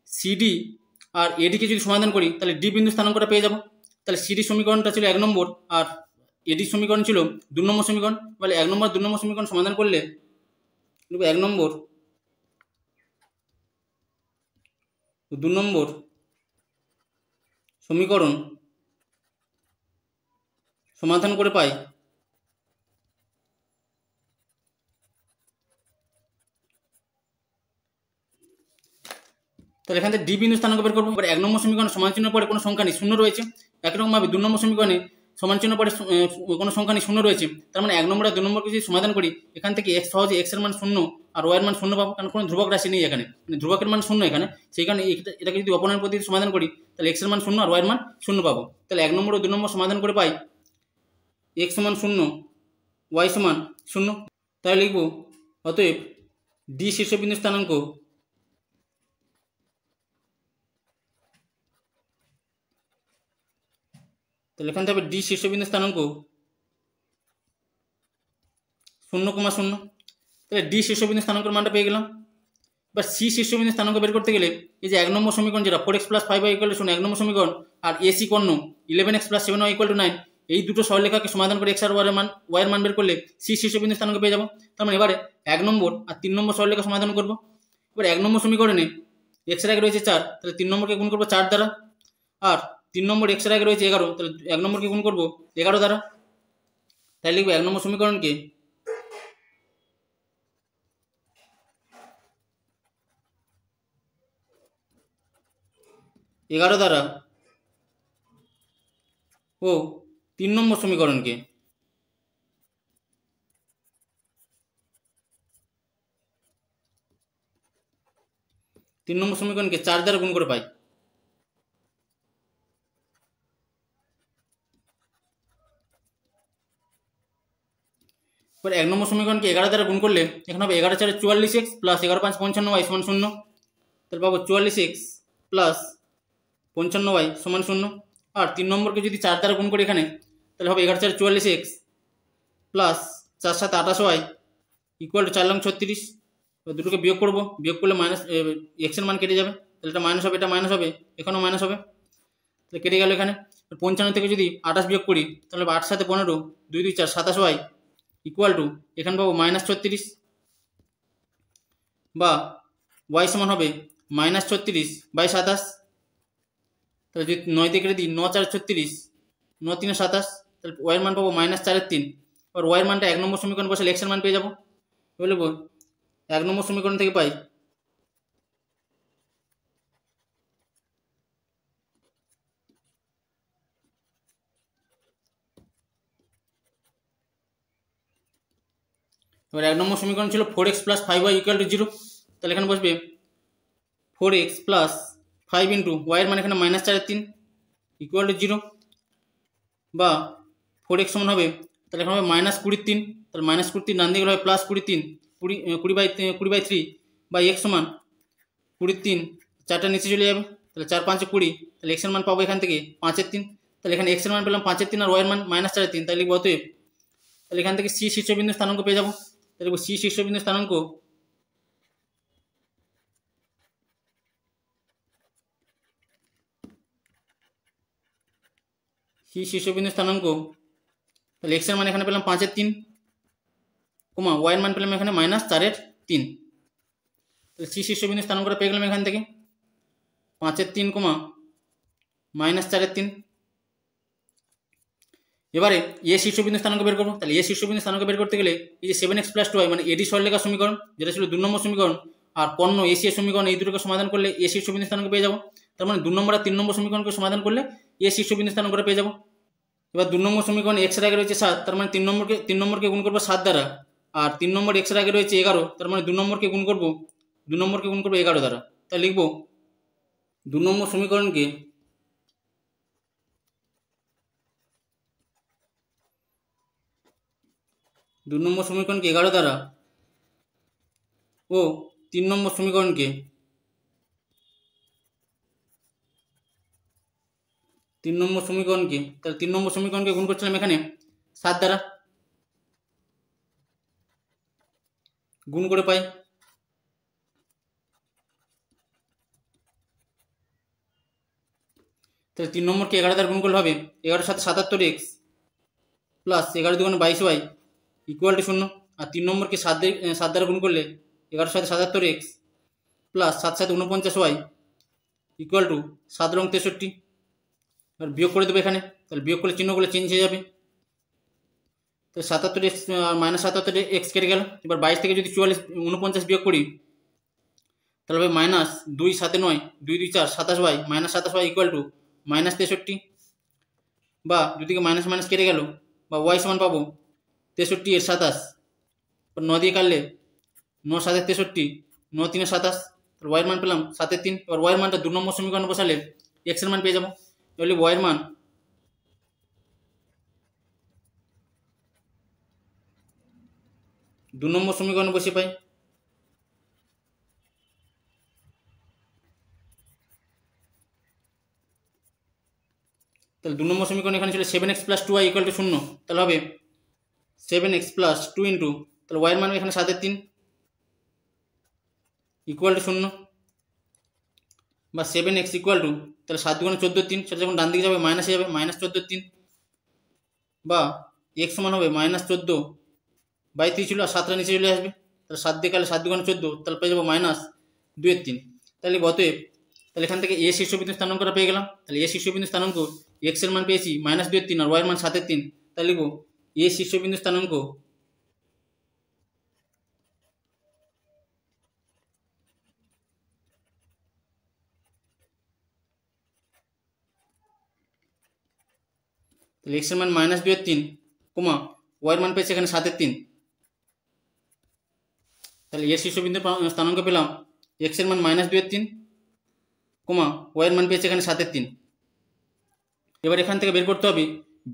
সিডি আর এডিকে যদি সমাধান করি তাহলে ডি বিন্দু স্থানাঙ্কটা পেয়ে যাবো। তাহলে সিডি সমীকরণটা ছিল 1 নম্বর আর এডি সমীকরণ ছিল 2 নম্বর সমীকরণ। তাহলে 1 নম্বর 2 নম্বর সমীকরণ সমাধান করলে 1 নম্বর 2 নম্বর সমীকরণ সমাধান করে পাই তাহলে এখান থেকে ডি বিন্দু স্থানাঙ্ক বের করবো। এবার 1 নম্বর সমীকরণ সমান চিহ্ন পরে কোনো সংখ্যা নেই, শূন্য রয়েছে। একরকমভাবে 2 নম্বর সমীকরণে সমান চিহ্ন পরে কোনো সংখ্যা নেই, শূন্য রয়েছে। তার মানে 1 নম্বর আর 2 নম্বরকে যদি সমাধান করি এখান থেকে x সহজে x এর মান 0 আর y এর মান 0 পাবো, কারণ কোনো ধ্রুবক রাশি নেই এখানে, মানে ধ্রুবকের মান 0 এখানে। সেই কারণে এটাকে যদি অপনয়ন পদ্ধতি সমাধান করি তাহলে x এর মান 0 আর y এর মান 0 পাবো। তাহলে 1 নম্বর ও 2 নম্বর সমাধান করে পাই x সমান 0 y সমান 0। তাহলে লিখব অতএব ডি শীর্ষবিন্দু স্থানাঙ্ক তাহলে এখান থেকে ডি শীর্ষবিন্দু স্থানাঙ্ক 0,0। তাহলে ডি শীর্ষবিন্দু স্থানাঙ্কের মানটা পেয়ে গেলাম। এবার সি শীর্ষবিন্দু স্থানাঙ্ক বের করতে গেলে এই যে 1 নম্বর সমীকরণ যেটা 4x plus 5y equal to 0 1 নম্বর সমীকরণ, আর এসি কর্ণ 11x plus 7y equal to 9, এই দুটো সরলরেখাকে সমাধান করে x আর y এর মান বের করলে সি শীর্ষবিন্দু স্থানাঙ্ক পেয়ে যাবো। তার মানে এবারে 1 নম্বর আর 3 নম্বর সরলরেখা সমাধান করবো। এবার 1 নম্বর সমীকরণে x এর আগে রয়েছে 4, তাহলে 3 নম্বরকে গুণ করবো 4 দ্বারা। আর 3 নম্বর x এর আগে রয়েছে 11, তাহলে 1 নম্বরকে গুণ করবো 11 দ্বারা। তাই লিখবো 1 নম্বর সমীকরণকে 11 দ্বারা ও 3 নম্বর সমীকরণকে 4 দ্বারা গুণ করে পাই। এবার 1 নম্বর সমীকরণকে 11 দ্বারা গুণ করলে এখানে হবে 11 4 44x প্লাস 11 5 55y সমান 0। তাহলে পাবো 44x প্লাস 55y সমান 0। আর 3 নম্বরকে যদি 4 দ্বারা গুণ করি এখানে তাহলে হবে 11 4 44x plus 4 7 28y equal to 4 long 36। এবার দুটোকে বিয়োগ করবো, বিয়োগ করলে মাইনাস x এর মান কেটে যাবে, তাহলে এটা মাইনাস হবে, এটা মাইনাস হবে, এখানেও মাইনাস হবে, তাহলে কেটে গেল। এখানে 55 থেকে যদি 28 বিয়োগ করি তাহলে 8 7 15 2 2 4 27y ইকুয়াল টু এখানে পাবো মাইনাস 36, বা y সমান হবে মাইনাস 36 বাই 27। তাহলে যদি 9 দিয়ে কেটে দিই 9 4 36 9 3 27, তাহলে y এর মান পাবো মাইনাস 4 3। আর y এর মানটা 1 নম্বর সমীকরণ বসে x এর মান পেয়ে যাবো। এবার লিখবো 1 নম্বর সমীকরণ থেকে পাই এবার 1 নম্বর সমীকরণ ছিল 4x plus 5y equal to 0। তাহলে এখানে বসবে 4x প্লাস 5 ইন্টু y এর মান এখানে মাইনাস 4 3 ইকুয়াল টু 0, বা 4x সমান হবে তাহলে এখানে হবে মাইনাস 23। তাহলে মাইনাস 23 ডান দিকে হবে প্লাস 23 20/3 বা x সমান 23, 4টা নিচে চলে যাবে, তাহলে 4 5 20, তাহলে x এর মান পাবো এখান থেকে 5/3। তাহলে এখানে x এর মান পেলাম 5/3 আর y এর মান মাইনাস 4/3, তাহলে লিখবো অতএব, তাহলে এখান থেকে সি শীর্ষবিন্দু স্থানাঙ্ক পেয়ে যাবো। তাহলে সি শীর্ষবিন্দু স্থানাঙ্ক তাহলে x এর মান এখানে পেলাম 5/3, y এর মান পেলাম এখানে মাইনাস 4/3। তাহলে সি শীর্ষবিন্দু স্থানাঙ্কটা পেয়ে গেলাম এখান থেকে। 5-3 -4-3। এবারে এ শীর্ষবিন্দু স্থানাঙ্ক বের করবো। তাহলে এ শীর্ষবিন্দু স্থানাঙ্ক বের করতে গেলে এই যে 7x + 2y মানে এডি সরলরেখার সমীকরণ যেটা ছিল 2 নম্বর সমীকরণ আর কর্ণ এসি এর সমীকরণ এই দুটোকে সমাধান করলে এ শীর্ষবিন্দু স্থানাঙ্ক পেয়ে যাবো। তার মানে 2 নম্বর আর 3 নম্বর সমীকরণকে সমাধান করলে এ শীর্ষবিন্দু স্থানাঙ্কটা পেয়ে যাবো। এবার 2 নম্বর সমীকরণ x এর আগে রয়েছে 7, তার মানে 3 নম্বরকে গুণ করবো 7 দ্বারা, আর 3 নম্বর x এর আগে রয়েছে 11, তার মানে 2 নম্বরকে গুণ করবো 11 দ্বারা। তাই লিখবো 2 নম্বর সমীকরণকে 11 দ্বারা ও 3 নম্বর সমীকরণকে 3 নম্বর সমীকরণকে তাহলে 3 নম্বর সমীকরণকে গুণ করছিলাম এখানে 7 দ্বারা, গুণ করে পাই তাহলে 3 নম্বরকে 11 দ্বারা গুণ করলে হবে 11 7 77x plus 11 2 22y equal to 0, আর 3 নম্বরকে 7 দ্বারা গুণ করলে 11 7 77x plus 7 7 49y equal to 7 রং 63। এবার বিয়োগ করে দেবো এখানে, তাহলে বিয়োগ করলে চিহ্নগুলো চেঞ্জ হয়ে যাবে। তো 77x -77x কেটে গেল। এবার 22 থেকে যদি 49 বিয়োগ করি তাহলে হবে -2 7 9 2 2 4 27y -27y ইকুয়াল টু -63, বা দুদিকে মাইনাস মাইনাস কেটে গেল, বা ওয়াই সমান পাবো 63 এর 27, 9 দিয়ে কাটলে 9 7 63 9 3 27, ওয়াইয়ের মান পেলাম 7-3। এবার ওয়াইয়ের মানটা 2 নম্বর সমীকরণে বসালে এক্স এর মান পেয়ে যাবো। তাহলে ওয়াইয়ের মান 2 নম্বর সমীকরণে বসে পাই। তাহলে 2 নম্বর সমীকরণ এখানে ছিল 7x + 2y = 0, তাহলে হবে 7x + 2 ইন্টু তাহলে ওয়াইয়ের মান এখানে 7-3 ইকুয়াল টু 0, বা 7x ইকুয়াল টু তাহলে 7 2 14 সেটা যখন ডান দিকে যাবে মাইনাসে যাবে -14, বা x সমান হবে -14/3 ছিল আর 7টা নিচে চলে আসবে, তাহলে 7 দিয়ে কাটলে 7 2 14 তাহলে পেয়ে যাবো -2/3। তাহলে অতএব তাহলে এখান থেকে এ শীর্ষবিন্দু স্থানাঙ্কটা পেয়ে গেলাম। তাহলে এ শীর্ষবিন্দু স্থানাঙ্ক x এর মান পেয়েছি -2/3 আর y এর মান 7/3, তাহলে লিখবো এ শীর্ষবিন্দু স্থানাঙ্ক তাহলে x এর মান -2/3, y এর মান পেয়েছে এখানে 7/3, তাহলে এ শীর্ষবিন্দুর স্থানাঙ্ক পেলাম x এর মান -2/3, y এর মান পেয়েছে এখানে 7/3। এবার এখান থেকে বের করতে হবে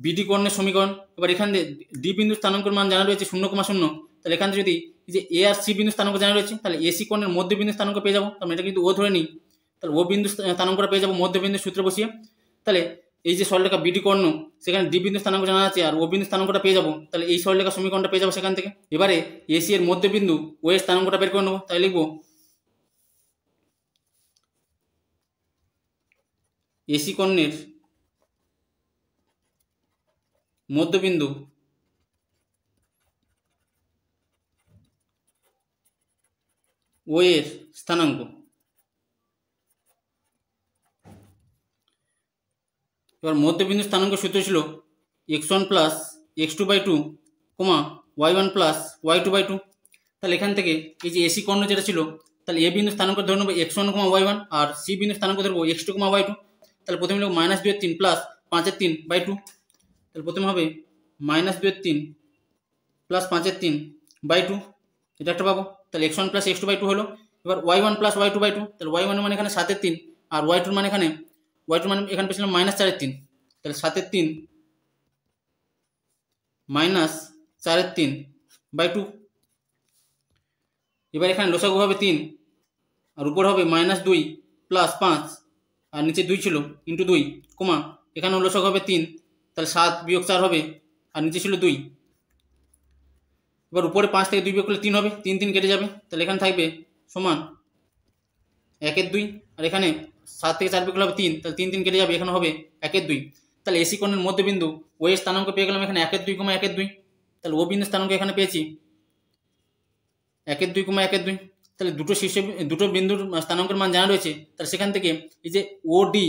বিডি কর্ণের সমীকরণ। এবার এখান থেকে ডি বিন্দু স্থানাঙ্কের মান জানা রয়েছে 0,0, তাহলে এখান থেকে যদি এই যে এ আর সি বিন্দু স্থানাঙ্ক জানা রয়েছে তাহলে এসি কর্ণের মধ্যবিন্দু স্থানাঙ্ক পেয়ে যাবো। তাহলে এটা কিন্তু ও ধরে নিই, তাহলে ও বিন্দু স্থানাঙ্কটা পেয়ে যাবো মধ্যবিন্দু সূত্র বসিয়ে। তাহলে এই যে সরলরেখা বিডি কর্ণ সেখানে ডি বিন্দু স্থানাঙ্ক জানা আছে আর ও বিন্দু স্থানাঙ্কটা পেয়ে যাবো, তাহলে এই সরলরেখা সমীকরণটা পেয়ে যাবো সেখান থেকে। এবারে এসি এর মধ্যবিন্দু ও এর স্থানাঙ্কটা বের করে নেবো, তাই লিখবো এসি কর্ণের মধ্যবিন্দু ও এর স্থানাঙ্ক। এবার মধ্যবিন্দু স্থানাঙ্ক সূত্র ছিল x1 + x2/2, y1 + y2/2। তাহলে এখান থেকে এই যে এসি কর্ণ যেটা ছিল তাহলে এ বিন্দু স্থানাঙ্ক ধরে নেবো x1, y1 আর সি বিন্দু স্থানাঙ্ক ধরবো x2, y2। তাহলে প্রথমে লিখবো -2/3 + 5/3/2, তাহলে প্রথমে হবে -2/3 + 5/3/2, এটা একটা পাবো। তাহলে x1 + x2/2 হলো। এবার y1 + y2/2, তাহলে y1 মানে এখানে 7/3 আর y2 মানে এখানে এখানে পেয়েছিলাম -4/3, তাহলে 7/3 -4/3/2। এবার এখানে লসাগু হবে 3 আর উপর হবে -2 + 5 আর নিচে 2 ছিল × 2, এখানেও লসাগু হবে 3, তাহলে 7 - 4 হবে আর নিচে ছিল 2। এবার উপরে 5 থেকে 2 বিয়োগ করলে 3 হবে, 3 3 কেটে যাবে, তাহলে এখানে থাকবে সমান 1/2, আর এখানে 7 থেকে 4 বিয়োগ করলে হবে 3, তাহলে 3 3 কেটে যাবে, এখানে হবে 1/2। তাহলে এসি কোণের মধ্যবিন্দু ও এর স্থানাঙ্ক পেয়ে গেলাম এখানে 1/2, 1/2। তাহলে ও বিন্দু স্থানাঙ্ক এখানে পেয়েছি 1/2, 1/2। তাহলে দুটো বিন্দুর স্থানাঙ্কের মান জানা রয়েছে, তাহলে সেখান থেকে এই যে ওডি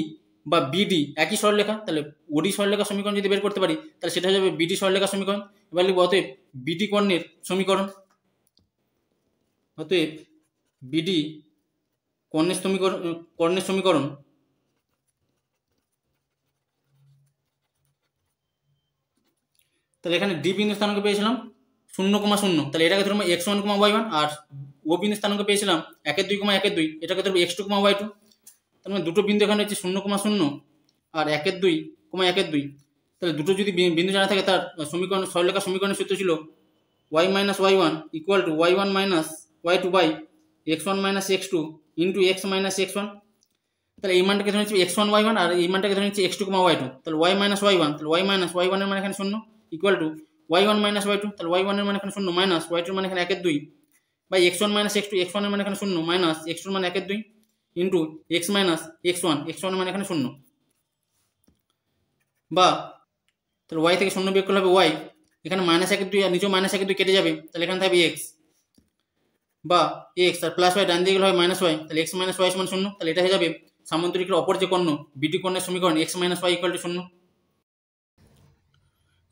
বা বিডি একই সরলরেখা, তাহলে ওডি সরলরেখা সমীকরণ যদি বের করতে পারি তাহলে সেটা হয়ে যাবে বিডি সরলরেখা সমীকরণ। এবার লিখব অতএব বিডি কর্ণের সমীকরণ, অতএব বিডি কর্ণের সমীকরণ তাহলে এখানে ডি বিন্দু স্থানাঙ্ক পেয়েছিলাম 0,0, তাহলে এটাকে ধরবো x1, y1, আর ও বিন্দু স্থানাঙ্ক পেয়েছিলাম 1, 2, 1, 2, এটাকে ধরবো x2, y2। তার মানে দুটো বিন্দু এখানে হচ্ছে 0,0 আর 1, 2, 1, 2। তাহলে দুটো যদি বিন্দু জানা থাকে তার সরলরেখা সমীকরণের সূত্র ছিল y minus y1 equal to y1 minus y2 by x1 minus x2 into x minus x1। তাহলে এই মানটাকে ধরে নিচ্ছি x1 y1 আর এই মানটাকে ধরে নিচ্ছি x2, y2। তাহলে y মাইনাস y1, তাহলে y মাইনাস y1 এর মান এখানে 0 equal to y1 minus y2, তাহলে y1 এর মান এখানে 0 মাইনাস y2 এর মান এখানে 1, 2 by x1 minus x2, x1 এর মান এখানে 0 মাইনাস x2 এর মান 1, 2 ইন্টু x মাইনাস x1 এর মান এখানে 0 বা তাহলে y থেকে 0 বিয়োগ করলে হবে y, এখানে মাইনাস 1, 2 আর নিচেও মাইনাস 1, 2 কেটে যাবে, তাহলে এখানে থাকবে x বা x আর প্লাস y ডান দিকে গেলে হয় মাইনাস y, তাহলে x মাইনাস y সমান 0। তাহলে এটা হয়ে যাবে সামান্তরিকের অপর যে কর্ণ বিডি কর্ণের সমীকরণ x minus y equal to 0।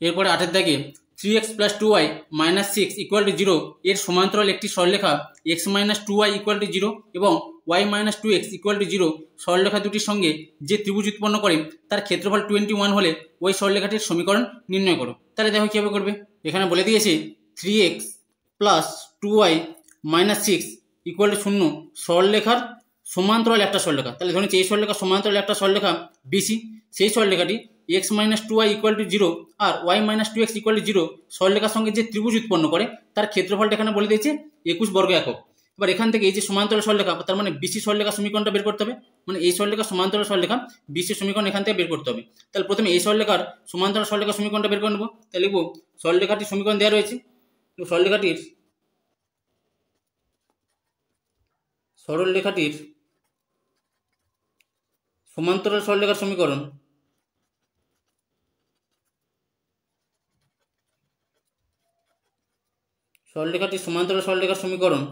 এরপরে 8 দাগে 3x plus 2y minus 6 equal to 0 এর সমান্তরাল একটি সরলরেখা x minus 2y equal to 0 এবং y minus 2x equal to 0 সরলরেখা দুটির সঙ্গে যে ত্রিভুজ উৎপন্ন করে তার ক্ষেত্রফল 21 হলে ওই সরলরেখাটির সমীকরণ নির্ণয় করো। তাহলে দেখো কীভাবে করবে, এখানে বলে দিয়েছে 3x plus 2y minus 6 equal to 0 সরলরেখার সমান্তরাল একটা সরলরেখা। তাহলে ধরে নিচ্ছি এই সরলরেখা সমান্তরাল একটা সরলরেখা বিসি, সেই সরলরেখাটি x minus 2y equal to 0 আর y minus 2x equal to 0 সরলরেখার সঙ্গে যে ত্রিভুজ উৎপন্ন করে তার ক্ষেত্রফলটা এখানে বলে দিয়েছে 21 বর্গ একক। এবার এখান থেকে এই যে সমান্তরাল সরলরেখা তার মানে বিসি সরলরেখা সমীকরণটা বের করতে হবে, মানে এই সরলরেখা সমান্তরাল সরলরেখা বিসি সমীকরণ এখান থেকে বের করতে হবে। তাহলে প্রথমে এই সরলরেখার সমান্তরাল সরলরেখা সমীকরণটা বের করে নেবো। তাহলে লিখবো সরলরেখাটির সমীকরণ দেওয়া রয়েছে, সরলরেখাটির সমান্তরাল সরলরেখার সমীকরণ সরলরেখাটির সমান্তরাল সরলরেখার সমীকরণ।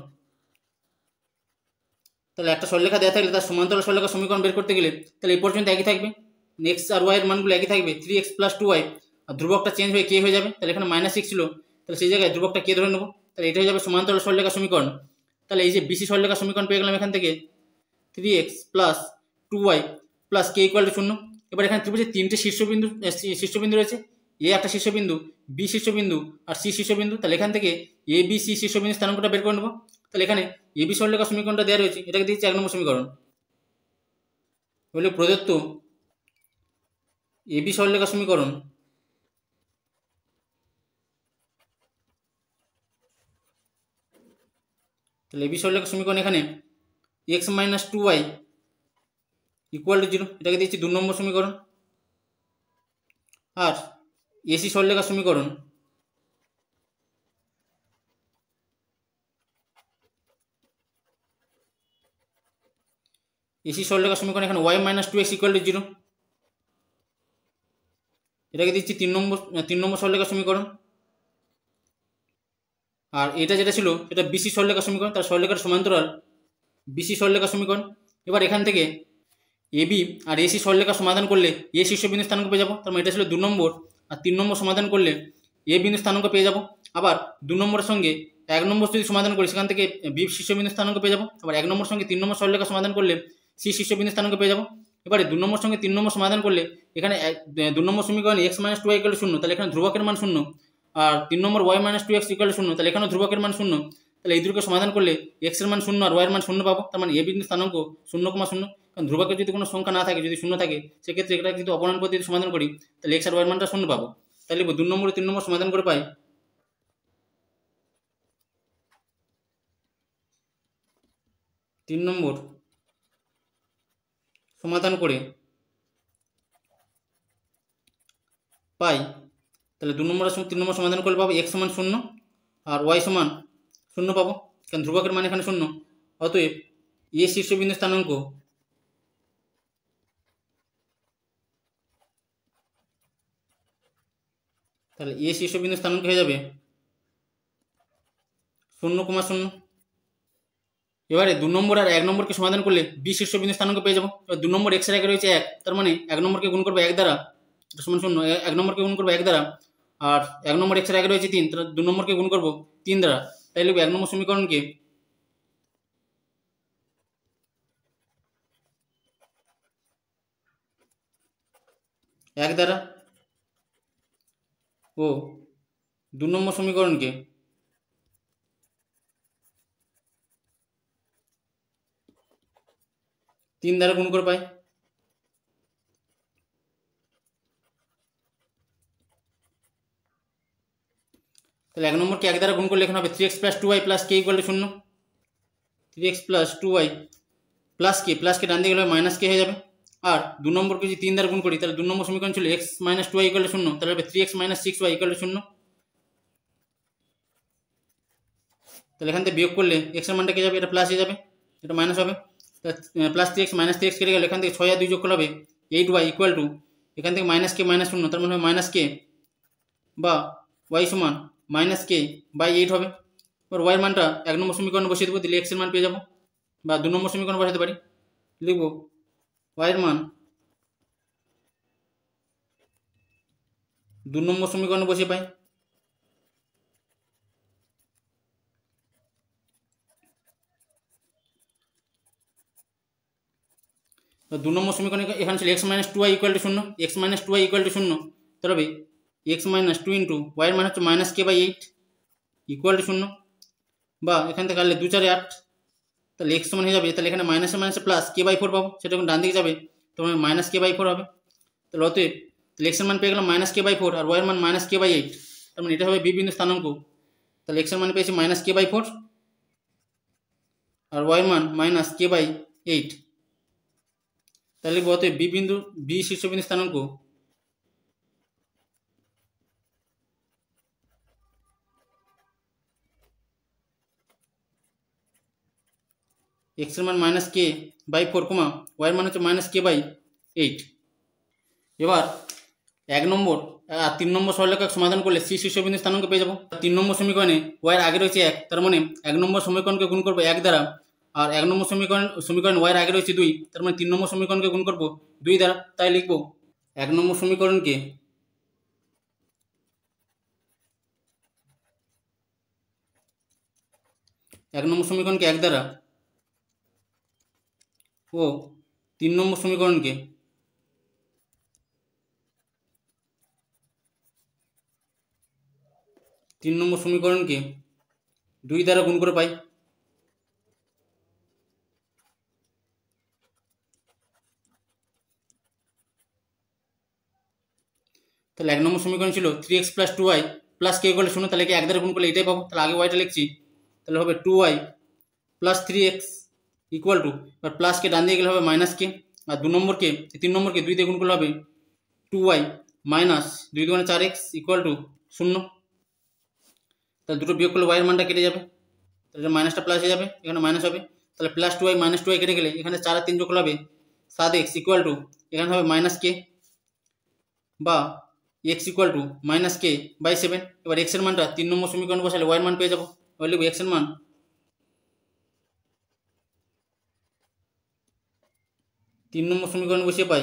তাহলে একটা সরলরেখা দেওয়া থাকলে তার সমান্তরাল সরলরেখার সমীকরণ বের করতে গেলে তাহলে এই পর্যন্ত একই থাকবে, এক্স আর ওয়াই এর মানগুলো একই থাকবে 3x প্লাস 2y, আর ধ্রুবকটা চেঞ্জ হয়ে কে হয়ে যাবে, তাহলে এখানে মাইনাস 6 ছিল, তাহলে সেই জায়গায় ধ্রুবকটা কে ধরে নেবো, তাহলে এটা হয়ে যাবে সমান্তরাল সরলরেখার সমীকরণ। তাহলে এই যে বিসি সরলরেখার সমীকরণ পেয়ে গেলাম এখান থেকে 3x plus 2y plus K equal to 0। এবার এখানে ত্রিভুজের তিনটে শীর্ষবিন্দু রয়েছে, এ একটা শীর্ষবিন্দু, বি শীর্ষবিন্দু আর সি শীর্ষবিন্দু। তাহলে এখান থেকে এ বি সি শীর্ষবিন্দু স্থানাঙ্কটা বের করে নেবো। তাহলে এখানে এ বি সরলরেখার সমীকরণটা দেওয়া রয়েছে, এটাকে দিয়েছে 1 নম্বর সমীকরণ। হলো প্রদত্ত এ বি সরলরেখার সমীকরণ তাহলে এ বি সরলরেখার সমীকরণ এখানে x minus 2y equal to 0, এটাকে দিয়েছি 2 নম্বর সমীকরণ। আর এসি সরলরেখার সমীকরণ এখানে y minus 2x equal to 0, এটাকে দিচ্ছি 3 নম্বর সরলরেখার সমীকরণ। আর এটা যেটা ছিল এটা বিসি সরলরেখার সমীকরণ, তার সরলরেখার সমান্তরাল বিসি সরলরেখার সমীকরণ। এবার এখান থেকে এবি আর এসি সরলরেখা সমাধান করলে এ শীর্ষবিন্দু স্থানাঙ্ক পেয়ে যাবো, তার মানে এটা ছিল 2 নম্বর, আর 3 নম্বর সমাধান করলে এ বিন্দু স্থানাঙ্ক পেয়ে যাবো। আবার 2 নম্বরের সঙ্গে 1 নম্বর যদি সমাধান করি সেখান থেকে বি শীর্ষবিন্দু স্থানাঙ্ক পেয়ে যাবো। আবার 1 নম্বর সঙ্গে 3 নম্বর সরলরেখা সমাধান করলে সি শীর্ষবিন্দু স্থানাঙ্ক পেয়ে যাবো। এবারে 2 নম্বর সঙ্গে 3 নম্বর সমাধান করলে এখানে 2 নম্বর সমীকরণ x minus 2y equal to 0, তাহলে এখানে ধ্রুবকের মান 0, আর 3 নম্বর y minus 2x equal to 0, তাহলে এখানেও ধ্রুবকের মান 0। তাহলে এই দুটোকে সমাধান করলে x এর মান 0 আর y এর মান 0 পাবো, তার মানে এ বিন্দু স্থানাঙ্ক 0,0। কারণ ধ্রুবকের যদি কোনো সংখ্যা না থাকে, যদি 0 থাকে সেক্ষেত্রে এটা কিন্তু অপনয়ন পদ্ধতি সমাধান করি তাহলে x আর y এর মানটা 0 পাবো। তাহলে 2 নম্বর 3 নম্বর সমাধান করে পাই 3 নম্বর সমাধান করে পাই, তাহলে 2 নম্বর 3 নম্বর সমাধান করলে পাবো x সমান 0 আর y সমান 0 পাবো, কারণ ধ্রুবকের মান এখানে 0। অতএব এ শীর্ষবিন্দু স্থানাঙ্ক তাহলে এ শীর্ষবিন্দু স্থানাঙ্ক হয়ে যাবে 0,0। এবারে 2 নম্বর আর 1 নম্বরকে সমাধান করলে বি শীর্ষবিন্দু স্থানাঙ্ক পেয়ে যাবো। এবার 2 নম্বর এক্স এর আগে রয়েছে 1, তার মানে 1 নম্বরকে গুণ করবো 1 দ্বারা, এটা সমান 0, 1 নম্বরকে গুণ করবো 1 দ্বারা, আর 1 নম্বর এক্স এর আগে রয়েছে 3, তাহলে 2 নম্বরকে গুণ করবো 3 দ্বারা। তাই লিখবো 1 নম্বর সমীকরণকে 1 দ্বারা ও 2 নম্বর সমীকরণকে 3 দ্বারা গুণ করে পাই। তাহলে 1 নম্বরকে 1 দ্বারা গুণ করলে এখানে হবে 3x + 2y + k = 0, 3x + 2y + k ডান দিকে গেলে -k হয়ে যাবে। আর 2 নম্বরকে যদি 3 দ্বারা গুণ করি তাহলে 2 নম্বর সমীকরণ ছিল x - 2y = 0, তাহলে হবে 3x - 6y = 0। তাহলে এখান থেকে বিয়োগ করলে x এর মানটা কে যাবে, এটা প্লাস হয়ে যাবে, এটা মাইনাস হবে। প্লাস 3x - 3x কেটে গেলে এখান থেকে 6 আর 2 যোগ করলে হবে 8y = এখান থেকে -k - 0, তার মানে হবে -k বা y সমান -k/8 হবে। এবার y এর মানটা 1 নম্বর সমীকরণে বসিয়ে দেবো, দিলে x এর মান পেয়ে যাবো, বা 2 নম্বর সমীকরণে বসাতে পারি, লিখব y এর মান 2 নম্বর সমীকরণে বসিয়ে পাই। তো 2 নম্বর সমীকরণে এখানে ছিল x - 2y = 0, x - 2y = 0, তাহলে হবে x - 2 y এর মান হচ্ছে -k/8 = 0, বা এখান থেকে কাটলে 2 4 8, তাহলে x সমান হয়ে যাবে, তাহলে এখানে মাইনাসে মাইনাসে প্লাস k/4 পাবো, সেটা যখন ডান দিকে যাবে তখন -k/4 হবে। তাহলে অতএব তাহলে x এর মান পেয়ে গেলাম -k/4 আর y এর মান -k/8, তার মানে এটা হবে বি বিন্দু স্থানাঙ্ক। তাহলে x এর মান পেয়েছি -k/4 আর y এর মান -k/8, তাহলে অতএব বি শীর্ষবিন্দু স্থানাঙ্ক x এর মান -k/4, y এর মান হচ্ছে -k/8। এবার 1 নম্বর আর 3 নম্বর সরলরেখা সমাধান করলে সি শীর্ষবিন্দু স্থানাঙ্ক পেয়ে যাবো। 3 নম্বর সমীকরণে y এর আগে রয়েছে 1, তার মানে 1 নম্বর সমীকরণকে গুণ করবো 1 দ্বারা, আর 1 নম্বর সমীকরণ y এর আগে রয়েছে 2, তার মানে 3 নম্বর সমীকরণকে গুণ করবো 2 দ্বারা। তাই লিখবো 1 নম্বর সমীকরণকে 1 দ্বারা ও 3 নম্বর সমীকরণকে 2 দ্বারা গুণ করে পাই। তাহলে 1 নম্বর সমীকরণ ছিল 3x + 2y + k = 0, তাহলে কি 1 দ্বারা গুণ করলে এটাই পাবো, তাহলে আগে yটা লিখছি, তাহলে হবে 2y + 3x = এবার প্লাস কে ডান দিকে গেলে হবে -k, আর 3 নম্বরকে 2 দিয়ে গুণ করলে হবে 2y - 2 × 4x = 0। তাহলে দুটো বিয়োগ করলে y এর মানটা কেটে যাবে, তাহলে মাইনাসটা প্লাস হয়ে যাবে, এখানে মাইনাস হবে, তাহলে +2y - 2y কেটে গেলে এখানে 4 আর 3 যোগ করলে হবে 7x = এখানে হবে -k বা x = -k/7। এবার x এর মানটা 3 নম্বর সমীকরণ বসালে y এর মান পেয়ে যাবো। এবার লিখব x এর মান 3 নম্বর সমীকরণ বসিয়ে পাই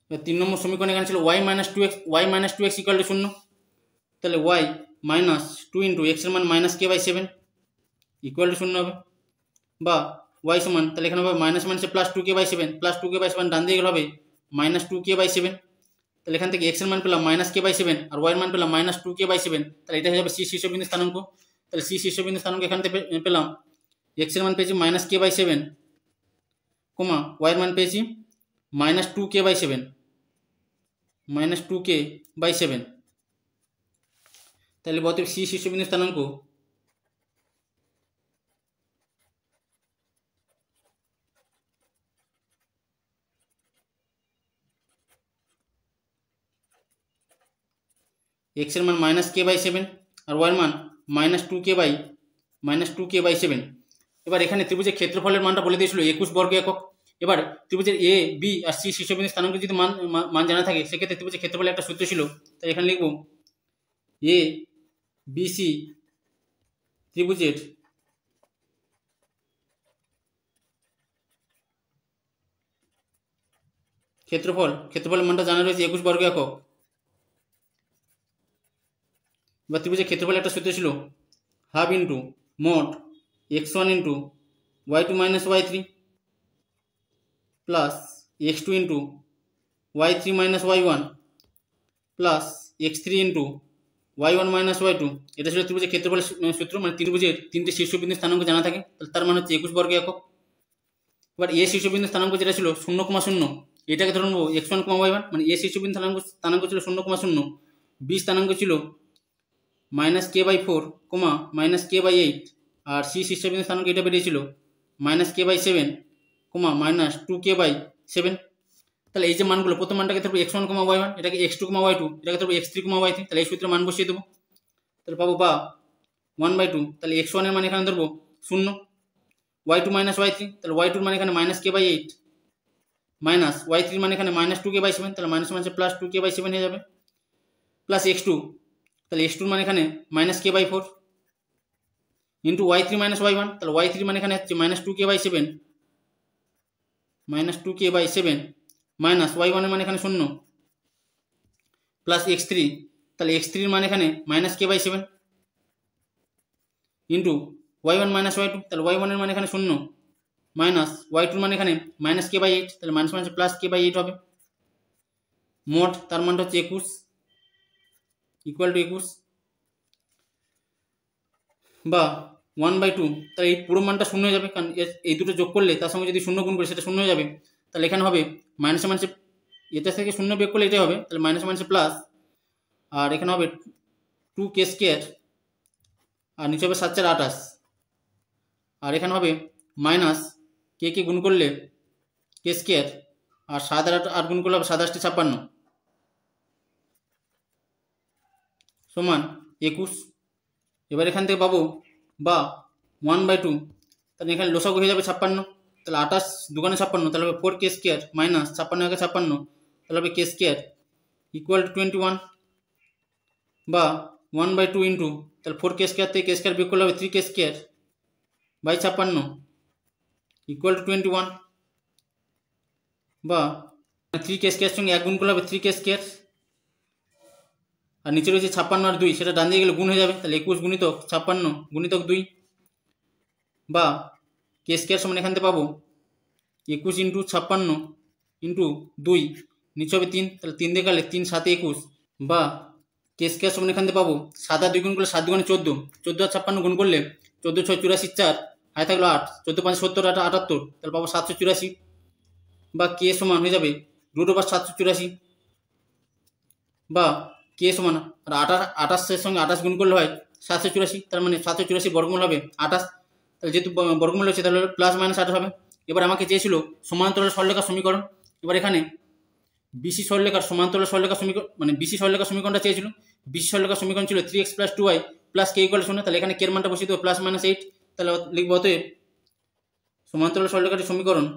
এবার 3 নম্বর সমীকরণ এখানে ছিল y - 2x = 0, তাহলে y - 2 × x এর মান -k/7 = 0 হবে, বা y সমান, তাহলে এখানে হবে মাইনাস মাইনাসে +2k/7, +2k/7 ডান দিকে গেলে হবে -2k/7, তাহলে এখান থেকে x এর মান পেলাম -k/7 আর y এর মান পেলাম -2k/7, তাহলে এটা হয়ে যাবে সি শীর্ষবিন্দু স্থানাঙ্ক। তাহলে সি শীর্ষবিন্দু স্থানাঙ্ক এখান থেকে পেলাম x এর মান পেয়েছি -k/7, y এর মান পেয়েছি -2k/7, তাহলে অতএব সি শীর্ষবিন্দু স্থানাঙ্ক x এর মান -k/7 আর y এর মান -2k/7। এবার এখানে ত্রিভুজের ক্ষেত্রফলের মানটা বলে দিয়েছিল 21 বর্গ একক। এবার ত্রিভুজের এ বি আর সি শীর্ষবিন্দু স্থানাঙ্ক যদি মান জানা থাকে সেক্ষেত্রে ত্রিভুজের ক্ষেত্রফলের একটা সূত্র ছিল, তাই এখানে লিখব এ বি সি ত্রিভুজের ক্ষেত্রফলের মানটা জানা রয়েছে 21 বর্গ একক। বা ত্রিভুজের ক্ষেত্রফলের একটা সূত্র ছিল হাফ ইন্টু মোট x1 into y2 minus y3 plus x2 into y3 minus y1 plus x3 into y1 minus y2। এটা ছিল ত্রিভুজের ক্ষেত্রফলের সূত্র, মানে ত্রিভুজের তিনটে শীর্ষবিন্দু স্থানাঙ্ক জানা থাকে, তার মান হচ্ছে 21 বর্গ একক। এবার এ শীর্ষবিন্দু স্থানাঙ্ক যেটা ছিল 0,0, এটাকে ধরে নেবো x1, y1, মানে এ শীর্ষবিন্দু স্থানাঙ্ক ছিল 0,0, বি স্থানাঙ্ক ছিল -k/4, -k/8, আর সি শীর্ষবিন্দু স্থানাঙ্ক এটা বেরিয়েছিল -k/7, -2k/7। তাহলে এই যে মানগুলো, প্রথম মানটাকে ধরবো x1, y1, এটাকে x2, y2, এটাকে ধরবো x3, y3, তাহলে এই সূত্রে মান বসিয়ে দেবো। তাহলে পাবো বা 1/2, তাহলে x1 এর মান এখানে ধরবো 0, y2 মাইনাস y3, তাহলে y2 এর মান এখানে -k/8, মাইনাস y3 এর মান এখানে -2k/7, তাহলে মাইনাস মাইনাসে প্লাস 2k/7 হয়ে যাবে, প্লাস x2, তাহলে x2 এর মান এখানে -k/4 into y3 minus y1, তাহলে y3 এর মান এখানে হচ্ছে -2k/7, মাইনাস y1 এর মান এখানে 0, প্লাস x3, তাহলে x3 এর মান এখানে -k/7 into y1 minus y2, তাহলে y1 এর মান এখানে 0, মাইনাস y2 এর মান এখানে -k/8, তাহলে মাইনাস মাইনাসে প্লাস k/8 হবে। মোট তার মানটা হচ্ছে 21 ইকুয়াল টু 21 বা 1/2। তাহলে এই পুরো মানটা 0 হয়ে যাবে, কারণ এই দুটো যোগ করলে তার সঙ্গে যদি 0 গুণ করি সেটা 0 হয়ে যাবে। তাহলে এখানে হবে মাইনাসে মাইনাসে, এটা থেকে 0 বিয়োগ করলে এটাই হবে, তাহলে মাইনাসে মাইনাসে প্লাস, আর এখানে হবে 2k², আর নিচে হবে 7 × 28, আর এখানে হবে মাইনাস কে গুণ করলে k², আর 7 আর 8 গুণ করলে হবে 7 × 8 = 56 সমান 21। এবার এখান থেকে পাবো বা 1/2, তাহলে এখানে লসাগু হয়ে যাবে 56, তাহলে 28 দুগুণে 56, তাহলে হবে 4k² মাইনাস 56 × 56, তাহলে হবে k² ইকুয়াল টু 21 বা 1/2 ইন্টু, তাহলে 4k² থেকে k² বিয়োগ করলে হবে 3k² বাই 56 ইকুয়াল টু 21 বা 3k² সঙ্গে 1 গুণ করলে হবে 3k², আর নিচে রয়েছে 56 আর 2, সেটা ডান দিকে গেলে গুণ হয়ে যাবে, তাহলে 21 গুণিতক 56 গুণিতক 2 বা k² সমান এখান থেকে পাবো 21 ইন্টু 56 ইন্টু 2, নিচে হবে 3, তাহলে 3 দিয়ে গেলে 3 × 7 = 21 বা k² সমান এখান থেকে পাবো 7 আর 2 গুণ করলে 7 2 × 14, 14 আর 56 গুণ করলে 14 × 6 = 84, 4 হাতে থাকলো 8, 14 × 5 = 70, 8 = 78, তাহলে পাবো 784 বা k সমান হয়ে যাবে √784 বা k সমান, আর 28 এর সঙ্গে 28 গুণ করলে হয় 784, তার মানে 784 বর্গমূল হবে 28, তাহলে যেহেতু বর্গমূল হচ্ছে তাহলে প্লাস মাইনাস 28 হবে। এবার আমাকে চেয়েছিল সমান্তরাল সরলরেখার সমীকরণ। এবার এখানে বিসি সরলরেখার সমান্তরাল সরলরেখার সমীকরণ, মানে বিসি সরলরেখার সমীকরণটা চেয়েছিল। বিসি সরলরেখার সমীকরণ ছিল 3x + 2y + k = 0, তাহলে এখানে k এর মানটা বসিয়ে দেবো +-8, তাহলে লিখব অতএব সমান্তরাল সরলরেখাটির সমীকরণ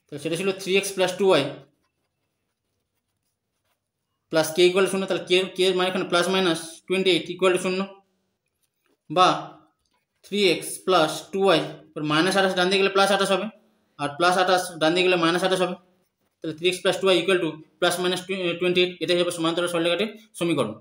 তো সেটা ছিল 3x + 2y + k = 0, তাহলে k এর মান এখানে +-28 = 0 বা 3x + 2y -28 ডান দিকে গেলে +28 হবে, আর +28 ডান দিকে গেলে -28 হবে, তাহলে 3x + 2y = +-28, এটাই হবে সমান্তরাল সরলরেখাটির সমীকরণ।